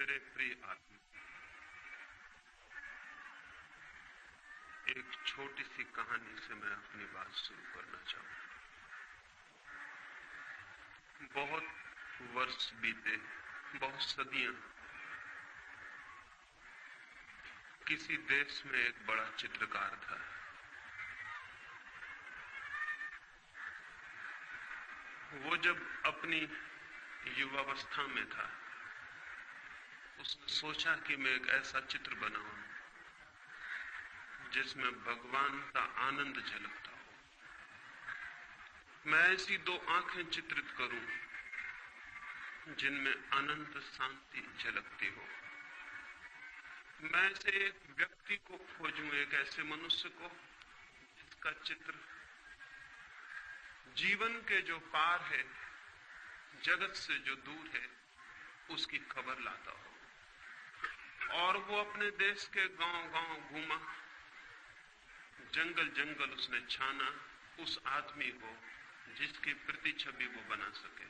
मेरे प्रिय आत्मा, एक छोटी सी कहानी से मैं अपनी बात शुरू करना चाहूंगा। बहुत वर्ष बीते, बहुत सदियां। किसी देश में एक बड़ा चित्रकार था। वो जब अपनी युवावस्था में था, उसने सोचा कि मैं एक ऐसा चित्र बनाऊं जिसमें भगवान का आनंद झलकता हो। मैं ऐसी दो आंखें चित्रित करूं जिनमें अनंत शांति झलकती हो। मैं ऐसे एक व्यक्ति को खोजूं, एक ऐसे मनुष्य को जिसका चित्र जीवन के जो पार है, जगत से जो दूर है, उसकी खबर लाता हो। और वो अपने देश के गांव-गांव घूमा, जंगल जंगल उसने छाना उस आदमी को जिसकी प्रति छवि वो बना सके।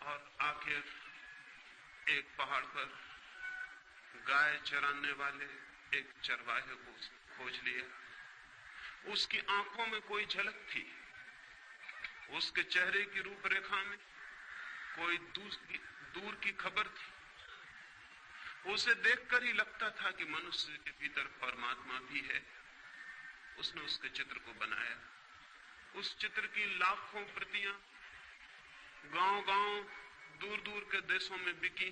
और आखिर एक पहाड़ पर गाय चराने वाले एक चरवाहे को उसने खोज लिया। उसकी आंखों में कोई झलक थी, उसके चेहरे की रूपरेखा में कोई दूर की खबर थी। उसे देखकर ही लगता था कि मनुष्य के भीतर परमात्मा भी है। उसने उसके चित्र को बनाया। उस चित्र की लाखों प्रतियां गांव-गांव, दूर-दूर के देशों में बिकी।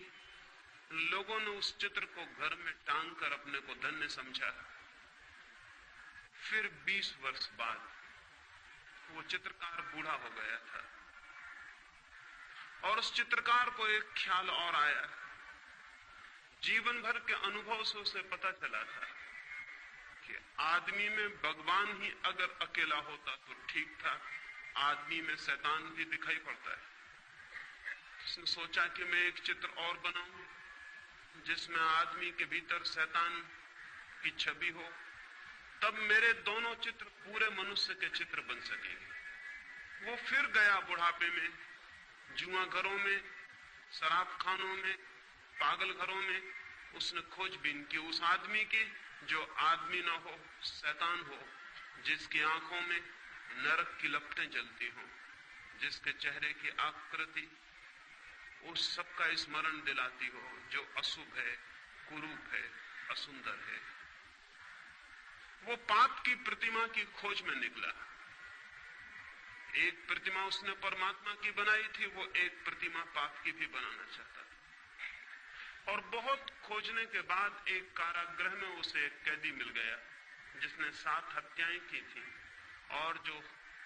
लोगों ने उस चित्र को घर में टांग कर अपने को धन्य समझा। फिर 20 वर्ष बाद वो चित्रकार बूढ़ा हो गया था और उस चित्रकार को एक ख्याल और आया। जीवन भर के अनुभव से उसे पता चला था कि आदमी में भगवान ही अगर अकेला होता तो ठीक था, आदमी में शैतान भी दिखाई पड़ता है। उसने सोचा कि मैं एक चित्र और बनाऊं जिसमें आदमी के भीतर शैतान की छवि हो, तब मेरे दोनों चित्र पूरे मनुष्य के चित्र बन सकेंगे। वो फिर गया बुढ़ापे में, जुआ घरों में, शराब खानों में, पागल घरों में। उसने खोजबीन की उस आदमी की जो आदमी ना हो, शैतान हो, जिसकी आंखों में नरक की लपटें जलती हों, जिसके चेहरे की आकृति उस सब का स्मरण दिलाती हो जो अशुभ है, कुरूप है, असुंदर है। वो पाप की प्रतिमा की खोज में निकला। एक प्रतिमा उसने परमात्मा की बनाई थी, वो एक प्रतिमा पाप की भी बनाना चाहता था। और बहुत खोजने के बाद एक कारागृह में उसे एक कैदी मिल गया जिसने 7 हत्याएं की थी और जो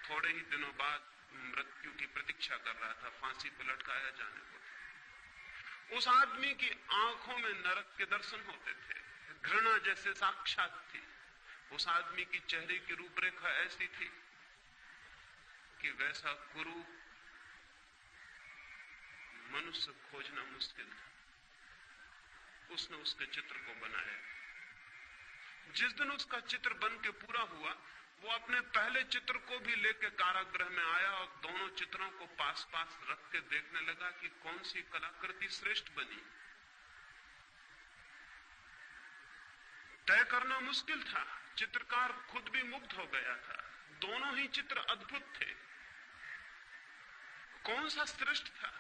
थोड़े ही दिनों बाद मृत्यु की प्रतीक्षा कर रहा था, फांसी पर लटकाया जाने को। उस आदमी की आंखों में नरक के दर्शन होते थे, घृणा जैसे साक्षात थी। उस आदमी की चेहरे की रूपरेखा ऐसी थी कि वैसा कुरूप मनुष्य खोजना मुश्किल था। उसने उसके चित्र को बनाया। जिस दिन उसका चित्र बन के पूरा हुआ, वो अपने पहले चित्र को भी लेकर कारागृह में आया और दोनों चित्रों को पास पास रख के देखने लगा कि कौन सी कलाकृति श्रेष्ठ बनी। तय करना मुश्किल था। चित्रकार खुद भी मुग्ध हो गया था। दोनों ही चित्र अद्भुत थे। कौन सा श्रेष्ठ था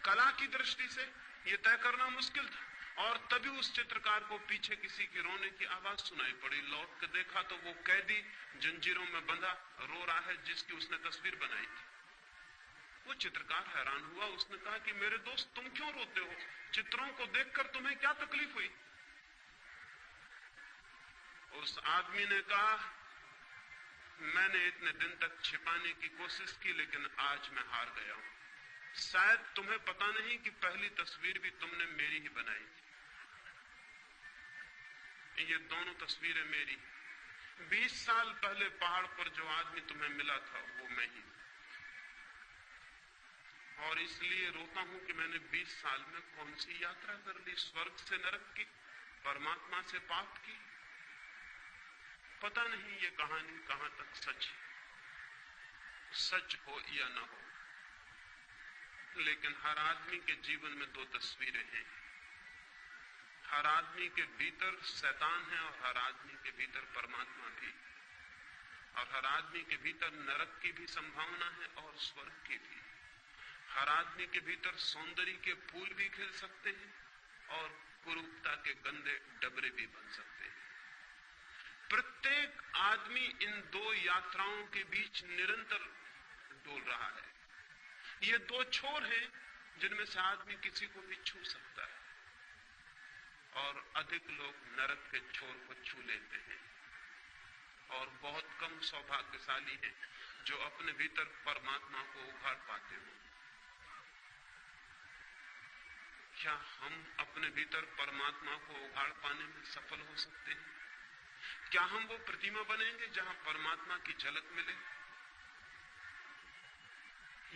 कला की दृष्टि से, यह तय करना मुश्किल था। और तभी उस चित्रकार को पीछे किसी की रोने की आवाज सुनाई पड़ी। लौट के देखा तो वो कैदी जंजीरों में बंधा रो रहा है जिसकी उसने तस्वीर बनाई थी। वो चित्रकार हैरान हुआ। उसने कहा कि मेरे दोस्त, तुम क्यों रोते हो? चित्रों को देखकर तुम्हें क्या तकलीफ हुई? उस आदमी ने कहा, मैंने इतने दिन तक छिपाने की कोशिश की, लेकिन आज मैं हार गया हूं। शायद तुम्हें पता नहीं कि पहली तस्वीर भी तुमने मेरी ही बनाई थी। ये दोनों तस्वीरें मेरी। 20 साल पहले पहाड़ पर जो आदमी तुम्हें मिला था वो मैं ही। और इसलिए रोता हूं कि मैंने 20 साल में कौन सी यात्रा कर ली, स्वर्ग से नरक की, परमात्मा से पाप की। पता नहीं ये कहानी कहां तक सच हो या न हो, लेकिन हर आदमी के जीवन में 2 तस्वीरें हैं। हर आदमी के भीतर शैतान है और हर आदमी के भीतर परमात्मा भी, और हर आदमी के भीतर नरक की भी संभावना है और स्वर्ग की भी। हर आदमी के भीतर सौंदर्य के फूल भी खिल सकते हैं और कुरूपता के गंदे डबरे भी बन सकते हैं। प्रत्येक आदमी इन दो यात्राओं के बीच निरंतर डोल रहा है। ये दो छोर हैं जिनमें से आदमी किसी को भी छू सकता है, और अधिक लोग नरक के छोर को छू लेते हैं, और बहुत कम सौभाग्यशाली हैं जो अपने भीतर परमात्मा को उघाड़ पाते हो। क्या हम अपने भीतर परमात्मा को उघाड़ पाने में सफल हो सकते हैं? क्या हम वो प्रतिमा बनेंगे जहां परमात्मा की झलक मिले?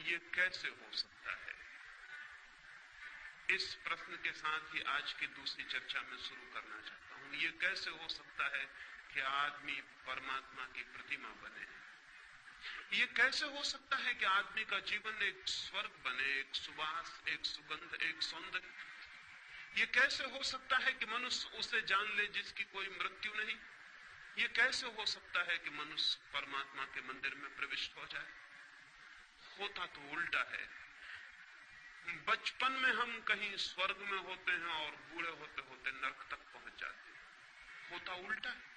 ये कैसे हो सकता है? इस प्रश्न के साथ ही आज की दूसरी चर्चा में शुरू करना चाहता हूं। ये कैसे हो सकता है कि आदमी परमात्मा की प्रतिमा बने? ये कैसे हो सकता है कि आदमी का जीवन एक स्वर्ग बने, एक सुवास, एक सुगंध, एक सौंदर्य? ये कैसे हो सकता है कि मनुष्य उसे जान ले जिसकी कोई मृत्यु नहीं? ये कैसे हो सकता है कि मनुष्य परमात्मा के मंदिर में प्रविष्ट हो जाए? होता तो उल्टा है। बचपन में हम कहीं स्वर्ग में होते हैं और बूढ़े होते होते नरक तक पहुंच जाते हैं। होता उल्टा है।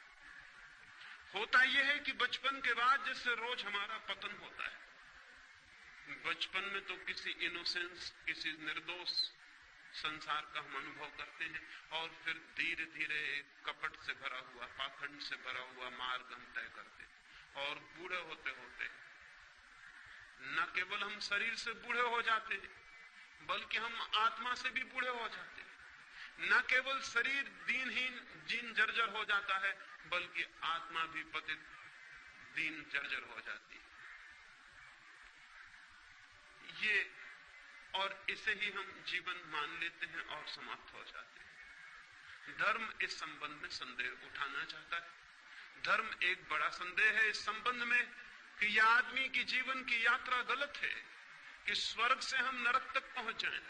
होता यह है कि बचपन के बाद जैसे रोज हमारा पतन होता है। बचपन में तो किसी इनोसेंस, किसी निर्दोष संसार का हम अनुभव करते हैं, और फिर धीरे धीरे कपट से भरा हुआ, पाखंड से भरा हुआ मार्ग हम तय करते हैं। और बूढ़े होते होते न केवल हम शरीर से बूढ़े हो जाते हैं, बल्कि हम आत्मा से भी बूढ़े हो जाते हैं। न केवल शरीर दीनहीन, जीन जर्जर हो जाता है, बल्कि आत्मा भी पतित, दीन जर्जर हो जाती है। ये और इसे ही हम जीवन मान लेते हैं और समाप्त हो जाते हैं। धर्म इस संबंध में संदेह उठाना चाहता है। धर्म एक बड़ा संदेह है इस संबंध में कि यह आदमी की जीवन की यात्रा गलत है, कि स्वर्ग से हम नरक तक पहुंच जाएं।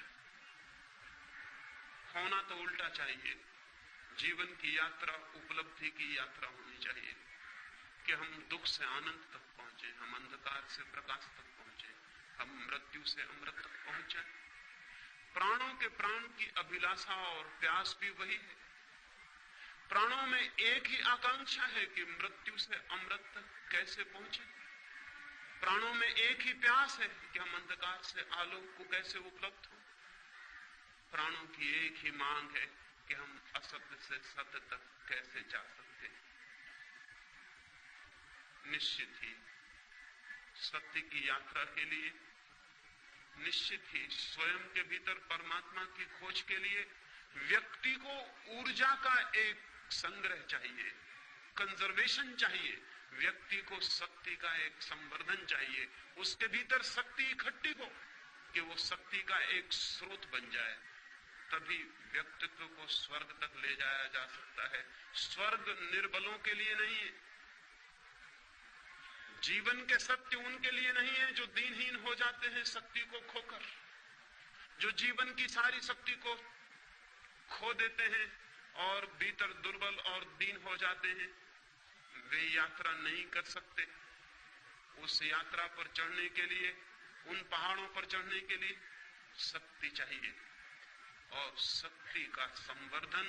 होना तो उल्टा चाहिए। जीवन की यात्रा उपलब्धि की यात्रा होनी चाहिए, कि हम दुख से आनंद तक पहुंचे, हम अंधकार से प्रकाश तक पहुंचे, हम मृत्यु से अमृत तक पहुंच जाए। प्राणों के प्राण की अभिलाषा और प्यास भी वही है। प्राणों में एक ही आकांक्षा है कि मृत्यु से अमृत तक कैसे पहुंचे। प्राणों में एक ही प्यास है कि हम अंधकार से आलोक को कैसे उपलब्ध हो। प्राणों की एक ही मांग है कि हम असत्य से सत्य तक कैसे जा सकते हैं। निश्चित ही सत्य की यात्रा के लिए, निश्चित ही स्वयं के भीतर परमात्मा की खोज के लिए व्यक्ति को ऊर्जा का एक संग्रह चाहिए, कंजर्वेशन चाहिए। व्यक्ति को शक्ति का एक संवर्धन चाहिए, उसके भीतर शक्ति इकट्ठी हो कि वो शक्ति का एक स्रोत बन जाए। तभी व्यक्तित्व को स्वर्ग तक ले जाया जा सकता है। स्वर्ग निर्बलों के लिए नहीं है। जीवन के सत्य उनके लिए नहीं है जो दीनहीन हो जाते हैं शक्ति को खोकर, जो जीवन की सारी शक्ति को खो देते हैं और भीतर दुर्बल और दीन हो जाते हैं। वे यात्रा नहीं कर सकते। उस यात्रा पर चढ़ने के लिए, उन पहाड़ों पर चढ़ने के लिए शक्ति चाहिए, और शक्ति का संवर्धन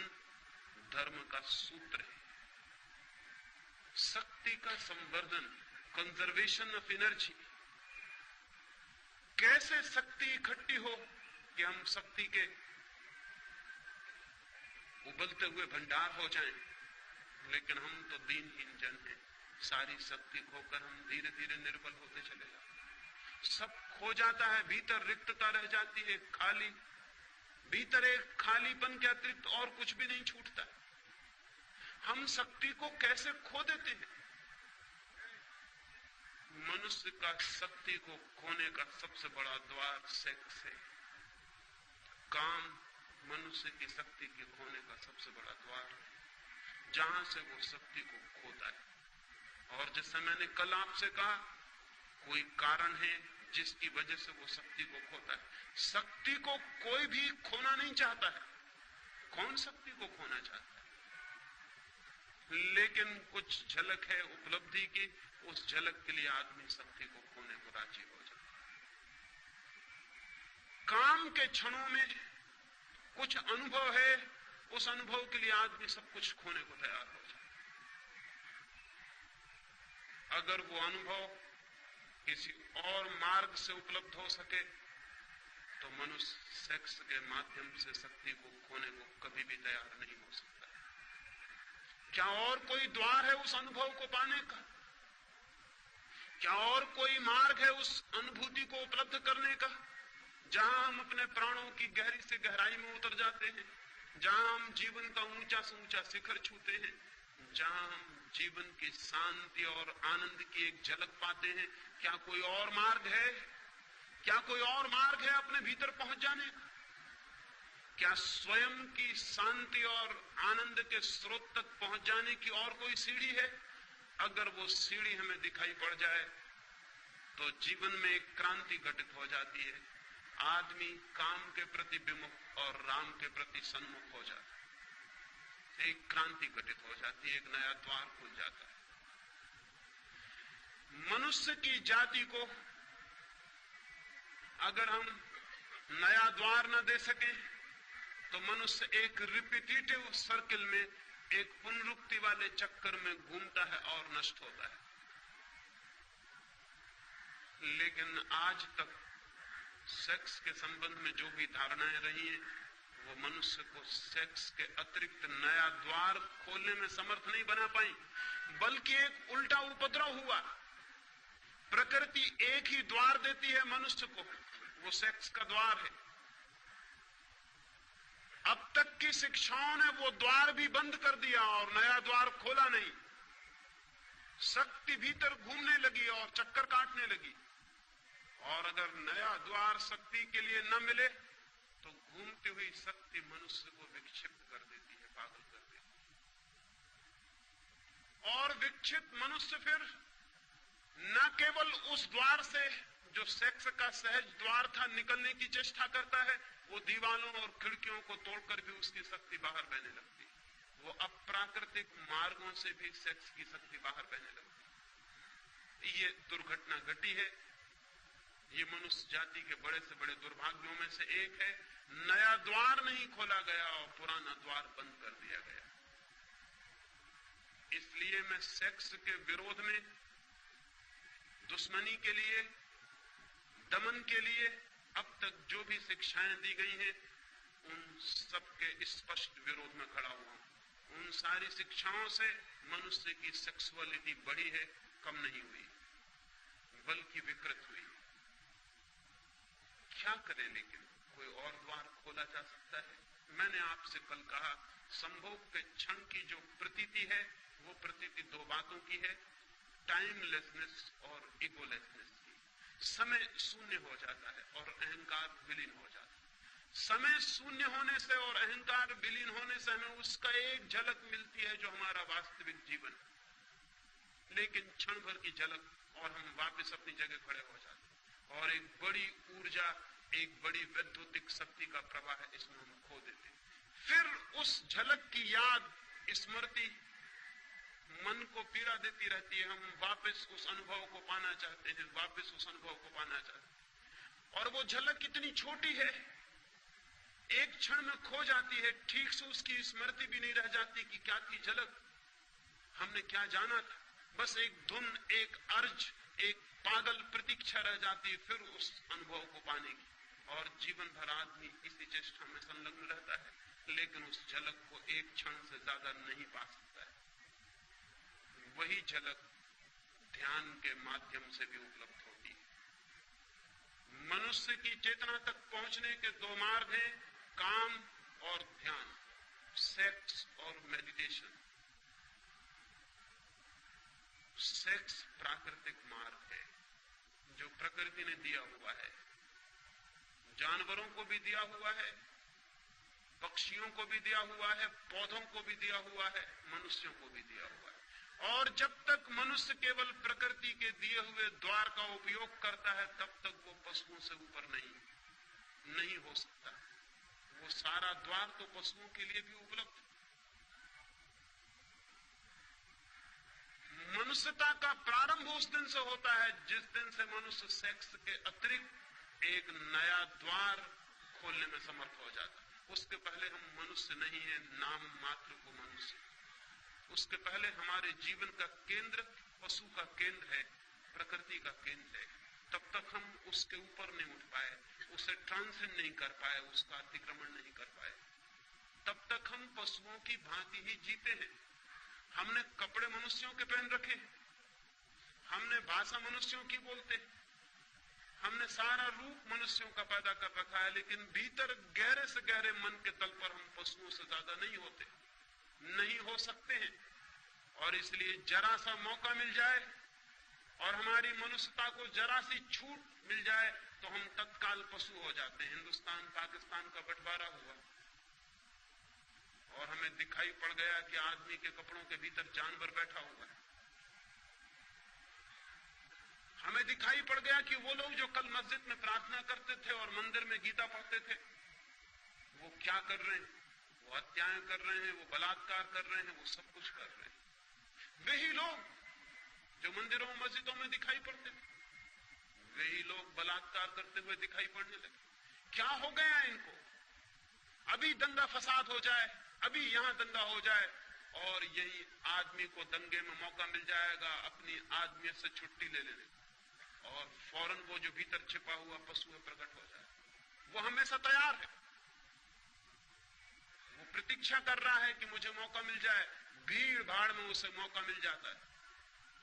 धर्म का सूत्र है। शक्ति का संवर्धन, कंजर्वेशन ऑफ एनर्जी। कैसे शक्ति इकट्ठी हो कि हम शक्ति के उबलते हुए भंडार हो जाएं। लेकिन हम तो दीनहीन जन हैं। सारी शक्ति खोकर हम धीरे धीरे निर्बल होते चले जाते। सब खो जाता है, भीतर रिक्तता रह जाती है, खाली। भीतर एक खालीपन के अतिरिक्त और कुछ भी नहीं छूटता। हम शक्ति को कैसे खो देते हैं? मनुष्य का शक्ति को खोने का सबसे बड़ा द्वार सेक्स है। काम मनुष्य की शक्ति के खोने का सबसे बड़ा द्वार है, जहां से वो शक्ति को खोता है। और जैसे मैंने कल आपसे कहा, कोई कारण है जिसकी वजह से वो शक्ति को खोता है। शक्ति को कोई भी खोना नहीं चाहता है। कौन शक्ति को खोना चाहता है? लेकिन कुछ झलक है उपलब्धि की, उस झलक के लिए आदमी शक्ति को खोने को राजी हो जाता है। काम के क्षणों में कुछ अनुभव है, उस अनुभव के लिए आदमी सब कुछ खोने को तैयार हो जाता है। अगर वो अनुभव किसी और मार्ग से उपलब्ध हो सके तो मनुष्य सेक्स के माध्यम से शक्ति को खोने को कभी भी तैयार नहीं हो सकता। क्या और कोई द्वार है उस अनुभव को पाने का? क्या और कोई मार्ग है उस अनुभूति को उपलब्ध करने का, जहां हम अपने प्राणों की गहरी से गहराई में उतर जाते हैं, जहां हम जीवन का ऊंचा से ऊंचा शिखर छूते हैं, जहां हम जीवन की शांति और आनंद की एक झलक पाते हैं? क्या कोई और मार्ग है? क्या कोई और मार्ग है अपने भीतर पहुंच जाने का? क्या स्वयं की शांति और आनंद के स्रोत तक पहुंच जाने की और कोई सीढ़ी है? अगर वो सीढ़ी हमें दिखाई पड़ जाए तो जीवन में एक क्रांति घटित हो जाती है। आदमी काम के प्रति विमुख और राम के प्रति सन्मुख हो जाता है। एक क्रांति घटित हो जाती है, एक नया द्वार खुल जाता है। मनुष्य की जाति को अगर हम नया द्वार न दे सकें तो मनुष्य एक रिपीटेटिव सर्किल में, एक पुनरुक्ति वाले चक्कर में घूमता है और नष्ट होता है। लेकिन आज तक सेक्स के संबंध में जो भी धारणाएं रही हैं, वो मनुष्य को सेक्स के अतिरिक्त नया द्वार खोलने में समर्थ नहीं बना पाई, बल्कि एक उल्टा उपद्रव हुआ। प्रकृति एक ही द्वार देती है मनुष्य को, वो सेक्स का द्वार है। अब तक की शिक्षाओं ने वो द्वार भी बंद कर दिया और नया द्वार खोला नहीं। शक्ति भीतर घूमने लगी और चक्कर काटने लगी, और अगर नया द्वार शक्ति के लिए न मिले तो घूमती हुई शक्ति मनुष्य को विक्षिप्त कर देती है, पागल कर देती है। और विक्षिप्त मनुष्य फिर न केवल उस द्वार से जो सेक्स का सहज द्वार था निकलने की चेष्टा करता है, वो दीवालों और खिड़कियों को तोड़कर भी उसकी शक्ति बाहर बहने लगती है। वो अप्राकृतिक मार्गों से भी सेक्स की शक्ति बाहर बहने लगती है। ये दुर्घटना घटी है। ये मनुष्य जाति के बड़े से बड़े दुर्भाग्यों में से एक है। नया द्वार नहीं खोला गया और पुराना द्वार बंद कर दिया गया। इसलिए मैं सेक्स के विरोध में, दुश्मनी के लिए, दमन के लिए अब तक जो भी शिक्षाएं दी गई हैं, उन सबके स्पष्ट विरोध में खड़ा हुआ हूं। उन सारी शिक्षाओं से मनुष्य की सेक्सुअलिटी बढ़ी है, कम नहीं हुई, बल्कि विकृत हुई। क्या करे? लेकिन कोई और द्वार खोला जा सकता है? मैंने आपसे कल कहा, संभोग के क्षण की जो प्रतीति है, वो प्रतीति दो बातों की है, टाइमलेसनेस और इगोलेसनेस की। समय शून्य हो जाता है और अहंकार विलीन हो जाता है। समय शून्य होने से और अहंकार विलीन होने से हमें उसका एक झलक मिलती है जो हमारा वास्तविक जीवन, लेकिन क्षण भर की झलक और हम वापस अपनी जगह खड़े हो जाते हैं। और एक बड़ी ऊर्जा, एक बड़ी वैद्युतिक शक्ति का प्रवाह है, इसमें हम खो देते हैं। फिर उस झलक की याद, स्मृति मन को पीड़ा देती रहती है। हम वापस उस अनुभव को पाना चाहते हैं, वापस उस अनुभव को पाना चाहते हैं। और वो झलक कितनी छोटी है, एक क्षण में खो जाती है। ठीक से उसकी स्मृति भी नहीं रह जाती कि क्या थी झलक, हमने क्या जाना था। बस एक धुन, एक अर्ज, एक पागल प्रतीक्षा रह जाती है फिर उस अनुभव को पाने की। और जीवन भर आदमी इसी चेष्टा में संलग्न रहता है, लेकिन उस झलक को एक क्षण से ज्यादा नहीं पा सकता है। वही झलक ध्यान के माध्यम से भी उपलब्ध होती है। मनुष्य की चेतना तक पहुंचने के दो मार्ग हैं, काम और ध्यान, सेक्स और मेडिटेशन। सेक्स प्राकृतिक मार्ग है जो प्रकृति ने दिया हुआ है, जानवरों को भी दिया हुआ है, पक्षियों को भी दिया हुआ है, पौधों को भी दिया हुआ है, मनुष्यों को भी दिया हुआ है। और जब तक मनुष्य केवल प्रकृति के दिए हुए द्वार का उपयोग करता है, तब तक वो पशुओं से ऊपर नहीं हो सकता। वो सारा द्वार तो पशुओं के लिए भी उपलब्ध है। मनुष्यता का प्रारंभ उस दिन से होता है जिस दिन से मनुष्य सेक्स के अतिरिक्त एक नया द्वार खोलने में समर्थ हो जाता है। उसके पहले हम मनुष्य नहीं है, नाम मात्र को मनुष्य। उसके पहले हमारे जीवन का केंद्र पशु का केंद्र है, प्रकृति का केंद्र है। तब तक हम उसके ऊपर नहीं उठ पाए, उसे ट्रांसेंड नहीं कर पाए, उसका अतिक्रमण नहीं कर पाए। तब तक हम पशुओं की भांति ही जीते हैं। हमने कपड़े मनुष्यों के पहन रखे हैं, हमने भाषा मनुष्यों की बोलते हैं, हमने सारा रूप मनुष्यों का पैदा कर रखा है, लेकिन भीतर गहरे से गहरे मन के तल पर हम पशुओं से ज्यादा नहीं होते, नहीं हो सकते हैं। और इसलिए जरा सा मौका मिल जाए और हमारी मनुष्यता को जरा सी छूट मिल जाए तो हम तत्काल पशु हो जाते हैं। हिंदुस्तान पाकिस्तान का बंटवारा हुआ और हमें दिखाई पड़ गया कि आदमी के कपड़ों के भीतर जानवर बैठा हुआ है। हमें दिखाई पड़ गया कि वो लोग जो कल मस्जिद में प्रार्थना करते थे और मंदिर में गीता पढ़ते थे, वो क्या कर रहे हैं? वो हत्याएं कर रहे हैं, वो बलात्कार कर रहे हैं, वो सब कुछ कर रहे हैं। वही लोग जो मंदिरों मस्जिदों में दिखाई पड़ते थे, वही लोग बलात्कार करते हुए दिखाई पड़ने लगे। क्या हो गया इनको? अभी दंगा फसाद हो जाए, अभी यहां दंगा हो जाए और यही आदमी को दंगे में मौका मिल जाएगा अपनी आदमियत से छुट्टी ले लेने, और फौरन वो जो भीतर छिपा हुआ पशु है प्रकट हो जाए। वो हमेशा तैयार है, वो प्रतीक्षा कर रहा है कि मुझे मौका मिल जाए। भीड़ भाड़ में उसे मौका मिल जाता है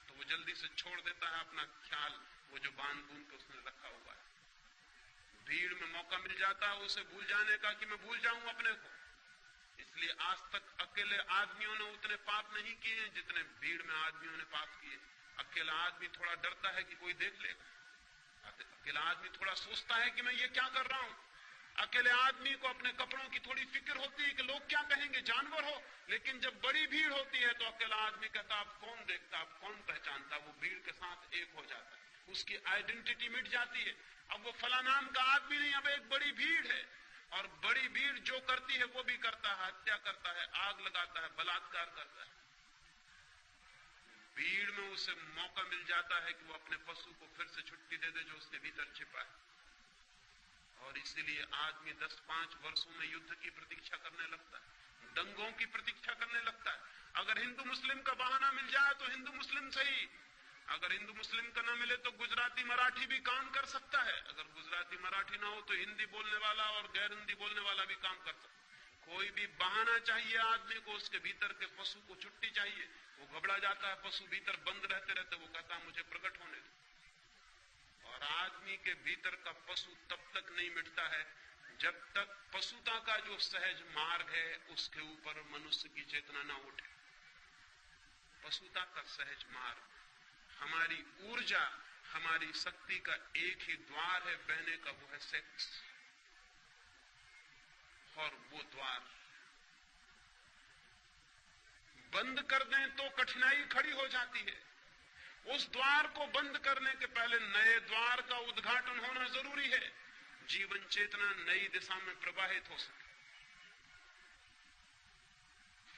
तो वो जल्दी से छोड़ देता है अपना ख्याल, वो जो बांध बूंद के उसने रखा हुआ है। भीड़ में मौका मिल जाता है उसे भूल जाने का कि मैं भूल जाऊं अपने को। इसलिए आज तक अकेले आदमियों ने उतने पाप नहीं किए जितने भीड़ में आदमियों ने पाप किए। अकेला आदमी थोड़ा डरता है कि कोई देख लेगा, अकेला आदमी थोड़ा सोचता है कि मैं ये क्या कर रहा हूं। अकेले आदमी को अपने कपड़ों की थोड़ी फिक्र होती है कि लोग क्या कहेंगे, जानवर हो। लेकिन जब बड़ी भीड़ होती है तो अकेला आदमी कहता आप कौन देखता, आप कौन पहचानता। वो भीड़ के साथ एक हो जाता है, उसकी आइडेंटिटी मिट जाती है। अब वो फला नाम का आदमी नहीं, अब एक बड़ी भीड़ है और बड़ी भीड़ जो करती है वो भी करता है, हत्या करता है, आग लगाता है, बलात्कार करता है। भीड़ में उसे मौका मिल जाता है कि वो अपने पशु को फिर से छुट्टी दे दे जो उसके भीतर छिपा है। और इसीलिए आदमी 10-5 वर्षों में युद्ध की प्रतीक्षा करने लगता है, दंगों की प्रतीक्षा करने लगता है। अगर हिंदू मुस्लिम का बहाना मिल जाए तो हिंदू मुस्लिम सही, अगर हिंदू मुस्लिम का ना मिले तो गुजराती मराठी भी काम कर सकता है। अगर गुजराती मराठी ना हो तो हिंदी बोलने वाला और गैर हिंदी बोलने वाला भी काम कर सकता है। कोई भी बहाना चाहिए आदमी को, उसके भीतर के पशु को छुट्टी चाहिए। वो घबरा जाता है, पशु भीतर बंद रहते रहते वो कहता है मुझे प्रकट होने दो। और आदमी के भीतर का पशु तब तक नहीं मिटता है जब तक पशुता का जो सहज मार्ग है उसके ऊपर मनुष्य की चेतना ना उठे। पशुता का सहज मार्ग, हमारी ऊर्जा, हमारी शक्ति का एक ही द्वार है बहने का, वो है सेक्स। और वो द्वार बंद कर दें तो कठिनाई खड़ी हो जाती है। उस द्वार को बंद करने के पहले नए द्वार का उद्घाटन होना जरूरी है, जीवन चेतना नई दिशा में प्रवाहित हो सके।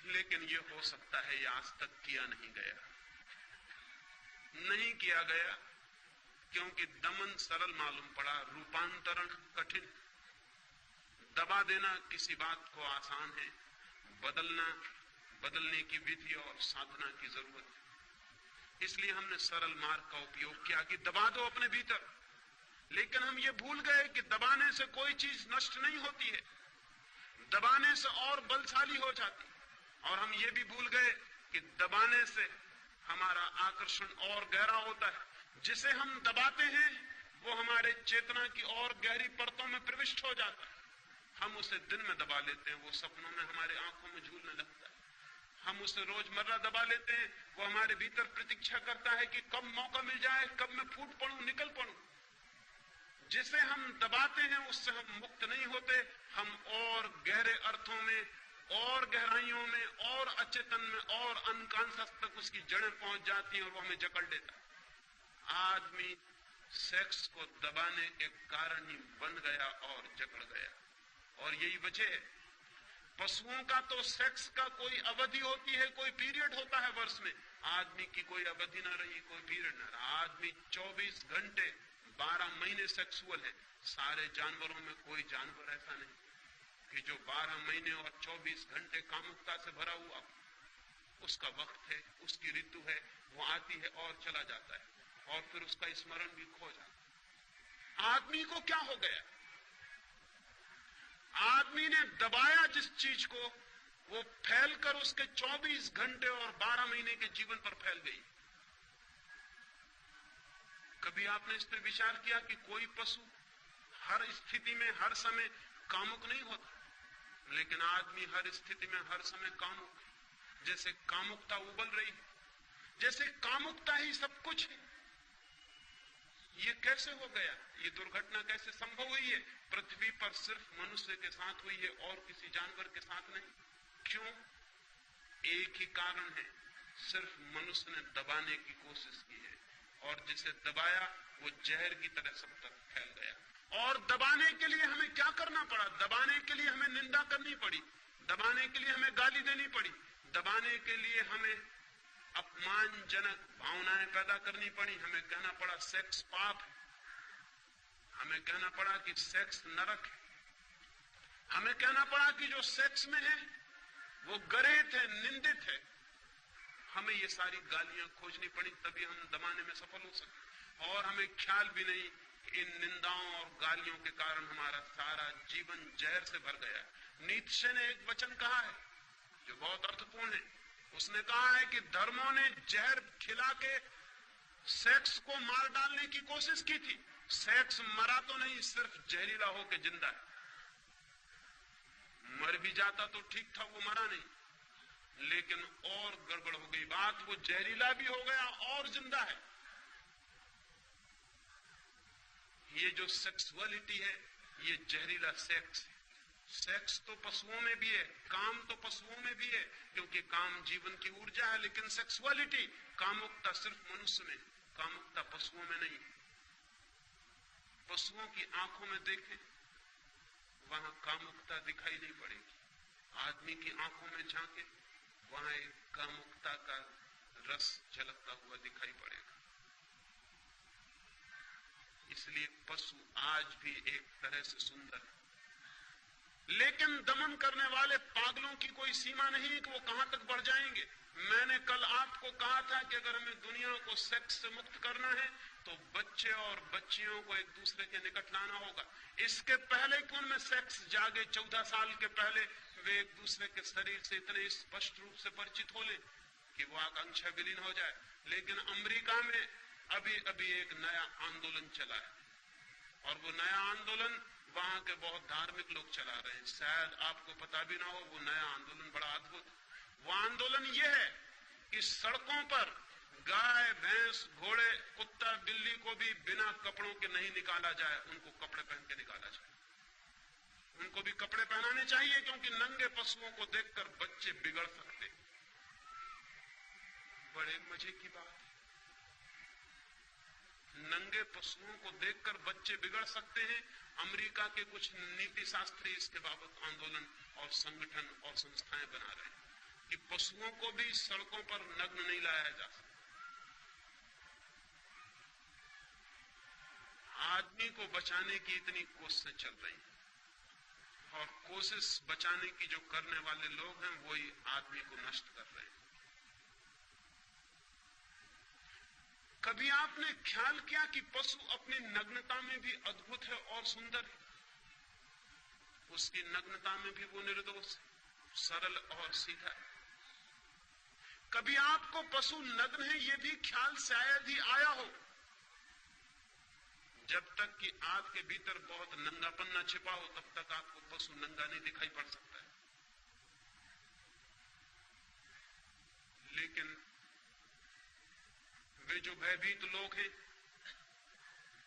लेकिन ये हो सकता है ये आज तक किया नहीं गया, नहीं किया गया क्योंकि दमन सरल मालूम पड़ा, रूपांतरण कठिन। दबा देना किसी बात को आसान है, बदलना, बदलने की विधि और साधना की जरूरत है। इसलिए हमने सरल मार्ग का उपयोग किया कि दबा दो अपने भीतर। लेकिन हम ये भूल गए कि दबाने से कोई चीज नष्ट नहीं होती है, दबाने से और बलशाली हो जाती। और हम ये भी भूल गए कि दबाने से हमारा आकर्षण और गहरा होता है। जिसे हम दबाते हैं वो हमारे चेतना की और गहरी परतों में प्रविष्ट हो जाता है। हम उसे दिन में दबा लेते हैं, वो सपनों में हमारे आंखों में झूलने लगता है। हम उसे रोजमर्रा दबा लेते हैं, वो हमारे भीतर प्रतीक्षा करता है कि कब मौका मिल जाए, कब मैं फूट पड़ूं, निकल पड़ूं। जिसे हम दबाते हैं उससे हम मुक्त नहीं होते, हम और गहरे अर्थों में और गहराइयों में और अचेतन में और अनकॉन्शियस तक उसकी जड़ें पहुंच जाती हैं और वो हमें जकड़ लेता है। आदमी सेक्स को दबाने के कारण ही बन गया और जकड़ गया। और यही वजह है, पशुओं का तो सेक्स का कोई अवधि होती है, कोई पीरियड होता है वर्ष में। आदमी की कोई अवधि ना रही, कोई पीरियड ना रहा। आदमी 24 घंटे 12 महीने सेक्सुअल है। सारे जानवरों में कोई जानवर ऐसा नहीं कि जो 12 महीने और 24 घंटे कामुकता से भरा हुआ। उसका वक्त है, उसकी ऋतु है, वो आती है और चला जाता है, और फिर उसका स्मरण भी खो जाता है। आदमी को क्या हो गया? आदमी ने दबाया जिस चीज को, वो फैलकर उसके 24 घंटे और 12 महीने के जीवन पर फैल गई। कभी आपने इस पर विचार किया कि कोई पशु हर स्थिति में हर समय कामुक नहीं होता, लेकिन आदमी हर स्थिति में हर समय कामुक है। जैसे कामुकता उबल रही है, जैसे कामुकता ही सब कुछ है। ये कैसे हो गया? ये दुर्घटना कैसे संभव हुई है? पृथ्वी पर सिर्फ मनुष्य के साथ हुई है और किसी जानवर के साथ नहीं। क्यों? एक ही कारण है, सिर्फ मनुष्य ने दबाने की कोशिश की है, और जिसे दबाया वो जहर की तरह सब तरफ फैल गया। और दबाने के लिए हमें क्या करना पड़ा? दबाने के लिए हमें निंदा करनी पड़ी, दबाने के लिए हमें गाली देनी पड़ी, दबाने के लिए हमें अपमानजनक भावनाएं पैदा करनी पड़ी। हमें कहना पड़ा सेक्स पाप है, हमें कहना पड़ा कि सेक्स नरक है, हमें कहना पड़ा कि जो सेक्स में है वो गरेत है, निंदित है। हमें ये सारी गालियां खोजनी पड़ी, तभी हम दबाने में सफल हो सके। और हमें ख्याल भी नहीं कि इन निंदाओं और गालियों के कारण हमारा सारा जीवन जहर से भर गया। नीत्शे ने एक वचन कहा है जो बहुत अर्थपूर्ण है। उसने कहा है कि धर्मों ने जहर खिला के सेक्स को मार डालने की कोशिश की थी। सेक्स मरा तो नहीं, सिर्फ जहरीला होकर जिंदा है। मर भी जाता तो ठीक था, वो मरा नहीं। लेकिन और गड़बड़ हो गई बात, वो जहरीला भी हो गया और जिंदा है। ये जो सेक्सुअलिटी है, ये जहरीला सेक्स है। सेक्स तो पशुओं में भी है, काम तो पशुओं में भी है, क्योंकि काम जीवन की ऊर्जा है। लेकिन सेक्सुअलिटी, कामुकता सिर्फ मनुष्य में, कामुकता पशुओं में नहीं। पशुओं की आंखों में देखें, वहां कामुकता दिखाई नहीं पड़ेगी। आदमी की आंखों में झांके, वहां एक कामुकता का रस झलकता हुआ दिखाई पड़ेगा। इसलिए पशु आज भी एक तरह से सुंदर है, लेकिन दमन करने वाले पागलों की कोई सीमा नहीं है कि वो कहां तक बढ़ जाएंगे। मैंने कल आपको कहा था कि अगर हमें दुनिया को सेक्स से मुक्त करना है तो बच्चे और बच्चियों को एक दूसरे के निकट लाना होगा। इसके पहले कि उनमें सेक्स जागे, 14 साल के पहले वे एक दूसरे के शरीर से इतने स्पष्ट रूप से परिचित हो ले कि वो आकांक्षा विलीन हो जाए। लेकिन अमेरिका में अभी अभी एक नया आंदोलन चला है, और वो नया आंदोलन वहां के बहुत धार्मिक लोग चला रहे हैं। शायद आपको पता भी ना हो, वो नया आंदोलन बड़ा अद्भुत। वो आंदोलन ये है कि सड़कों पर गाय, भैंस, घोड़े, कुत्ता, बिल्ली को भी बिना कपड़ों के नहीं निकाला जाए, उनको कपड़े पहन के निकाला जाए। उनको भी कपड़े पहनाने चाहिए, क्योंकि नंगे पशुओं को देखकर बच्चे बिगड़ सकते। बड़े मजे की बात है, नंगे पशुओं को देखकर बच्चे बिगड़ सकते हैं। अमेरिका के कुछ नीति शास्त्री इसके बाबत आंदोलन और संगठन और संस्थाएं बना रहे हैं कि पशुओं को भी सड़कों पर नग्न नहीं लाया जा सकता। आदमी को बचाने की इतनी कोशिशें चल रही हैं, और कोशिश बचाने की जो करने वाले लोग हैं वही आदमी को नष्ट कर रहे हैं। कभी आपने ख्याल किया कि पशु अपनी नग्नता में भी अद्भुत है और सुंदर है? उसकी नग्नता में भी वो निर्दोष है, सरल और सीधा है। कभी आपको पशु नग्न है ये भी ख्याल शायद ही आया हो, जब तक कि आपके भीतर बहुत नंगापन न छिपा हो, तब तक आपको पशु नंगा नहीं दिखाई पड़ सकता है। लेकिन वे जो भयभीत लोग हैं,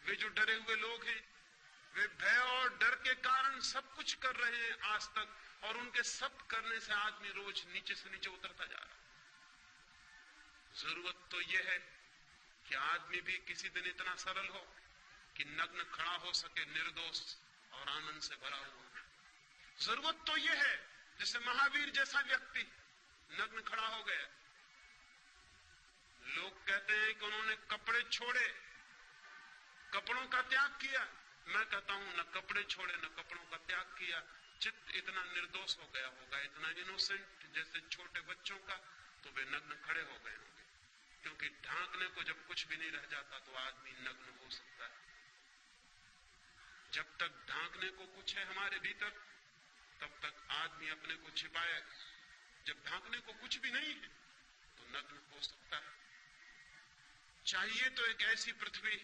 वे जो डरे हुए लोग हैं, वे भय और डर के कारण सब कुछ कर रहे हैं आज तक, और उनके सब करने से आदमी रोज नीचे से नीचे उतरता जा रहा है। जरूरत तो यह है कि आदमी भी किसी दिन इतना सरल हो कि नग्न खड़ा हो सके, निर्दोष और आनंद से भरा हुआ। जरूरत तो यह है जैसे महावीर जैसा व्यक्ति नग्न खड़ा हो गया। लोग कहते हैं कि उन्होंने कपड़े छोड़े, कपड़ों का त्याग किया। मैं कहता हूं न कपड़े छोड़े न कपड़ों का त्याग किया, चित्त इतना निर्दोष हो गया होगा, इतना इनोसेंट जैसे छोटे बच्चों का, तो वे नग्न खड़े हो गए होंगे। क्योंकि ढांकने को जब कुछ भी नहीं रह जाता तो आदमी नग्न हो सकता है। जब तक ढांकने को कुछ है हमारे भीतर तब तक आदमी अपने को छिपाएगा। जब ढांकने को कुछ भी नहीं है तो नग्न हो सकता है। चाहिए तो एक ऐसी पृथ्वी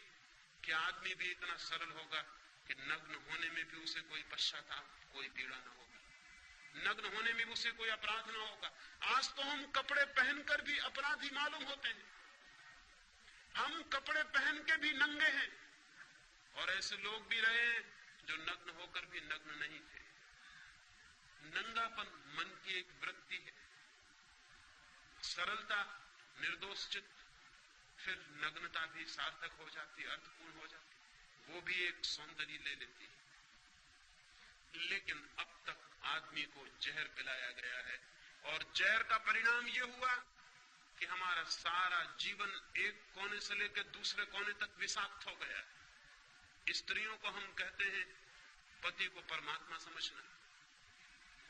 कि आदमी भी इतना सरल होगा कि नग्न होने में भी उसे कोई पश्चाताप, कोई पीड़ा ना होगी, नग्न होने में भी उसे कोई अपराध ना होगा। आज तो हम कपड़े पहनकर भी अपराधी मालूम होते हैं, हम कपड़े पहन के भी नंगे हैं, और ऐसे लोग भी रहे हैं जो नग्न होकर भी नग्न नहीं थे। नंगापन मन की एक वृत्ति है, सरलता, निर्दोष चित्त, फिर नग्नता भी सार्थक हो जाती, अर्थपूर्ण हो जाती, वो भी एक सौंदर्य ले लेती है। लेकिन अब तक आदमी को जहर पिलाया गया है, और जहर का परिणाम ये हुआ कि हमारा सारा जीवन एक कोने से लेकर दूसरे कोने तक विषाक्त हो गया है। स्त्रियों को हम कहते हैं पति को परमात्मा समझना,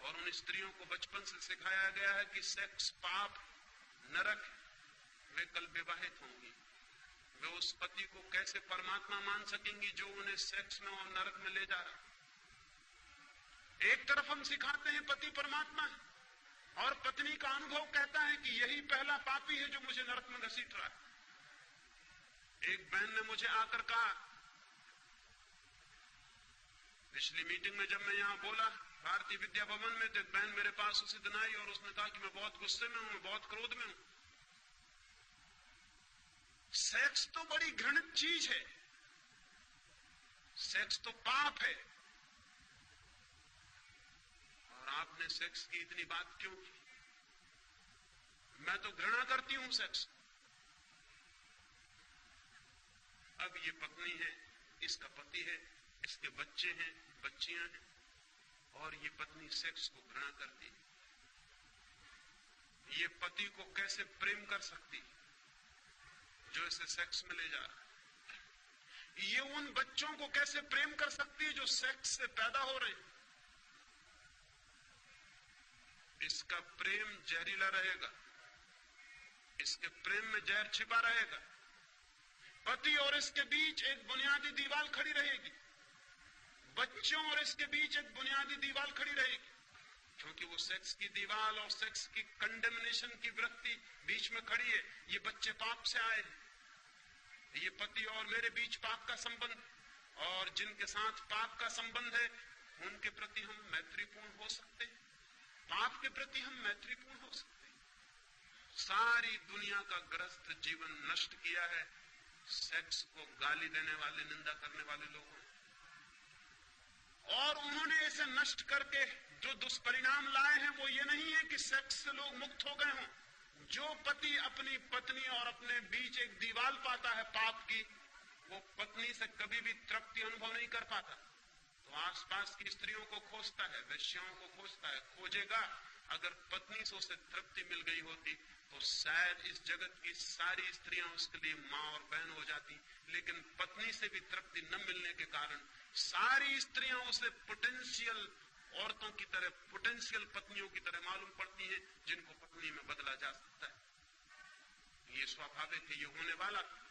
और उन स्त्रियों को बचपन से सिखाया गया है कि सेक्स पाप, नरक, वे कल विवाहित होंगी, वे उस पति को कैसे परमात्मा मान सकेंगी जो उन्हें सेक्स में और नरक में ले जा रहा। एक तरफ हम सिखाते हैं पति परमात्मा है, और पत्नी का अनुभव कहता है कि यही पहला पापी है जो मुझे नरक में घसीट रहा है। एक बहन ने मुझे आकर कहा, पिछली मीटिंग में जब मैं यहां बोला भारतीय विद्या भवन में, तो एक बहन मेरे पास उसी दिन आई और उसने कहा कि मैं बहुत गुस्से में हूं, मैं बहुत क्रोध में हूं। सेक्स तो बड़ी घृणित चीज है, सेक्स तो पाप है, और आपने सेक्स की इतनी बात क्यों की? मैं तो घृणा करती हूं सेक्स। अब ये पत्नी है, इसका पति है, इसके बच्चे हैं, बच्चियां हैं, और ये पत्नी सेक्स को घृणा करती है। ये पति को कैसे प्रेम कर सकती जो इसे सेक्स में ले जा रहा है? ये उन बच्चों को कैसे प्रेम कर सकती है जो सेक्स से पैदा हो रहे हैं? इसका प्रेम जहरीला रहेगा, इसके प्रेम में जहर छिपा रहेगा। पति और इसके बीच एक बुनियादी दीवार खड़ी रहेगी, बच्चों और इसके बीच एक बुनियादी दीवार खड़ी रहेगी, क्योंकि वो सेक्स की दीवार और सेक्स की कंडेमनेशन की वृत्ति बीच में खड़ी है। ये बच्चे पाप से आए, ये पति और मेरे बीच पाप का संबंध, और जिनके साथ पाप का संबंध है उनके प्रति हम मैत्रीपूर्ण हो सकते हैं, पाप के प्रति हम मैत्रीपूर्ण हो सकते हैं। सारी दुनिया का ग्रस्त जीवन नष्ट किया है सेक्स को गाली देने वाले, निंदा करने वाले लोगों ने, और उन्होंने इसे नष्ट करके जो दुष्परिणाम लाए हैं वो ये नहीं है कि सेक्स से लोग मुक्त हो गए हों। जो पति अपनी पत्नी और अपने बीच एक दीवार पाता है पाप की, वो पत्नी से कभी भी तृप्ति अनुभव नहीं कर पाता, तो आसपास की स्त्रियों को खोजता है, वेश्याओं को खोजता है, खोजेगा। अगर पत्नी से उसे तृप्ति मिल गई होती तो शायद इस जगत की सारी स्त्रियां उसके लिए मां और बहन हो जाती, लेकिन पत्नी से भी तृप्ति न मिलने के कारण सारी स्त्रियां उसे पोटेंशियल औरतों की तरह, पोटेंशियल पत्नियों की तरह मालूम पड़ती हैं, जिनको पत्नी में बदला जा सकता है। ये स्वाभाविक है, ये होने वाला था,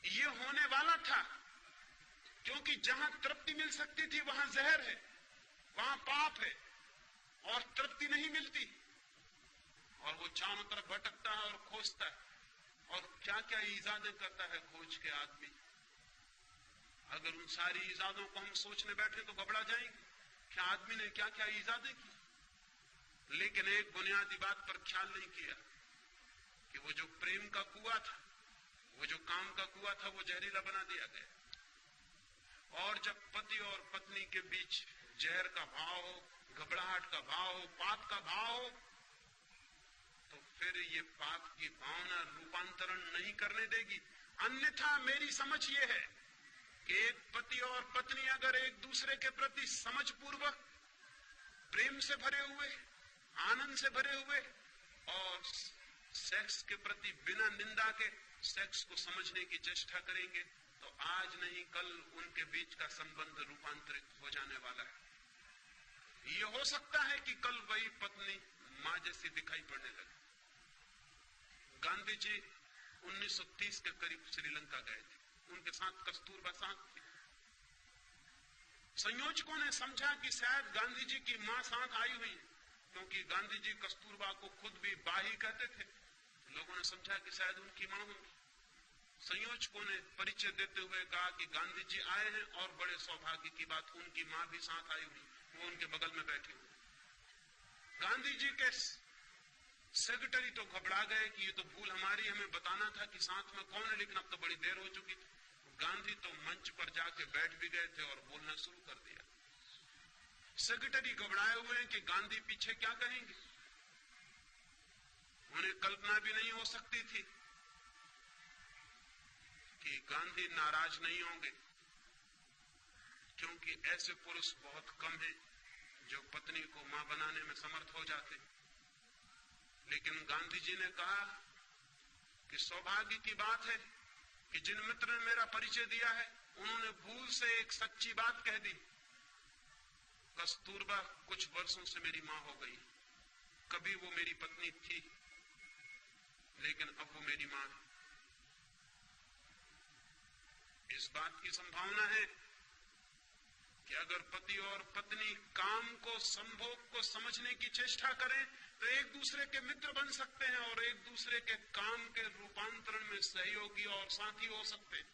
ये होने वाला था, क्योंकि जहां तृप्ति मिल सकती थी वहां जहर है, वहां पाप है, और तृप्ति नहीं मिलती, और वो चारों तरफ भटकता है और खोजता है, और क्या क्या इजादें करता है खोज के आदमी। अगर उन सारी इजादों को हम सोचने बैठे तो घबरा जाएंगे कि आदमी ने क्या क्या इजादें की। लेकिन एक बुनियादी बात पर ख्याल नहीं किया कि वो जो प्रेम का कुआं था, वो जो काम का कुआं था, वो जहरीला बना दिया गया। और जब पति और पत्नी के बीच जहर का भाव हो, घबराहट का भाव हो, पाप का भाव हो, तो फिर ये पाप की भावना रूपांतरण नहीं करने देगी। अन्यथा मेरी समझ ये है कि एक पति और पत्नी अगर एक दूसरे के प्रति समझ पूर्वक, प्रेम से भरे हुए, आनंद से भरे हुए और सेक्स के प्रति बिना निंदा के सेक्स को समझने की चेष्टा करेंगे, तो आज नहीं कल उनके बीच का संबंध रूपांतरित हो जाने वाला है। यह हो सकता है कि कल वही पत्नी मां जैसी दिखाई पड़ने लगे। गांधी जी 1930 के करीब श्रीलंका गए थे, उनके साथ कस्तूरबा साथ थी। संयोजकों ने समझा कि शायद गांधी जी की मां साथ आई हुई है, क्योंकि गांधी जी कस्तूरबा को खुद भी बाही कहते थे। लोगों ने समझा कि शायद उनकी मां होगी। संयोजकों ने परिचय देते हुए कहा कि गांधी जी आए हैं और बड़े सौभाग्य की बात, उनकी मां भी साथ आई हुई, वो उनके बगल में बैठी हुई। गांधी जी के सेक्रेटरी तो घबरा गए कि ये तो भूल हमारी, हमें बताना था कि साथ में कौन है, लेकिन अब तो बड़ी देर हो चुकी थी। गांधी तो मंच पर जाके बैठ भी गए थे और बोलना शुरू कर दिया। सेक्रेटरी घबराए हुए हैं कि गांधी पीछे क्या कहेंगे। उन्हें कल्पना भी नहीं हो सकती थी कि गांधी नाराज नहीं होंगे, क्योंकि ऐसे पुरुष बहुत कम हैं जो पत्नी को मां बनाने में समर्थ हो जाते। लेकिन गांधी जी ने कहा कि सौभाग्य की बात है कि जिन मित्र ने मेरा परिचय दिया है, उन्होंने भूल से एक सच्ची बात कह दी। कस्तूरबा कुछ वर्षों से मेरी मां हो गई, कभी वो मेरी पत्नी थी, लेकिन अब वो मेरी मां है। इस बात की संभावना है कि अगर पति और पत्नी काम को, संभोग को समझने की चेष्टा करें, तो एक दूसरे के मित्र बन सकते हैं और एक दूसरे के काम के रूपांतरण में सहयोगी और साथी हो सकते हैं।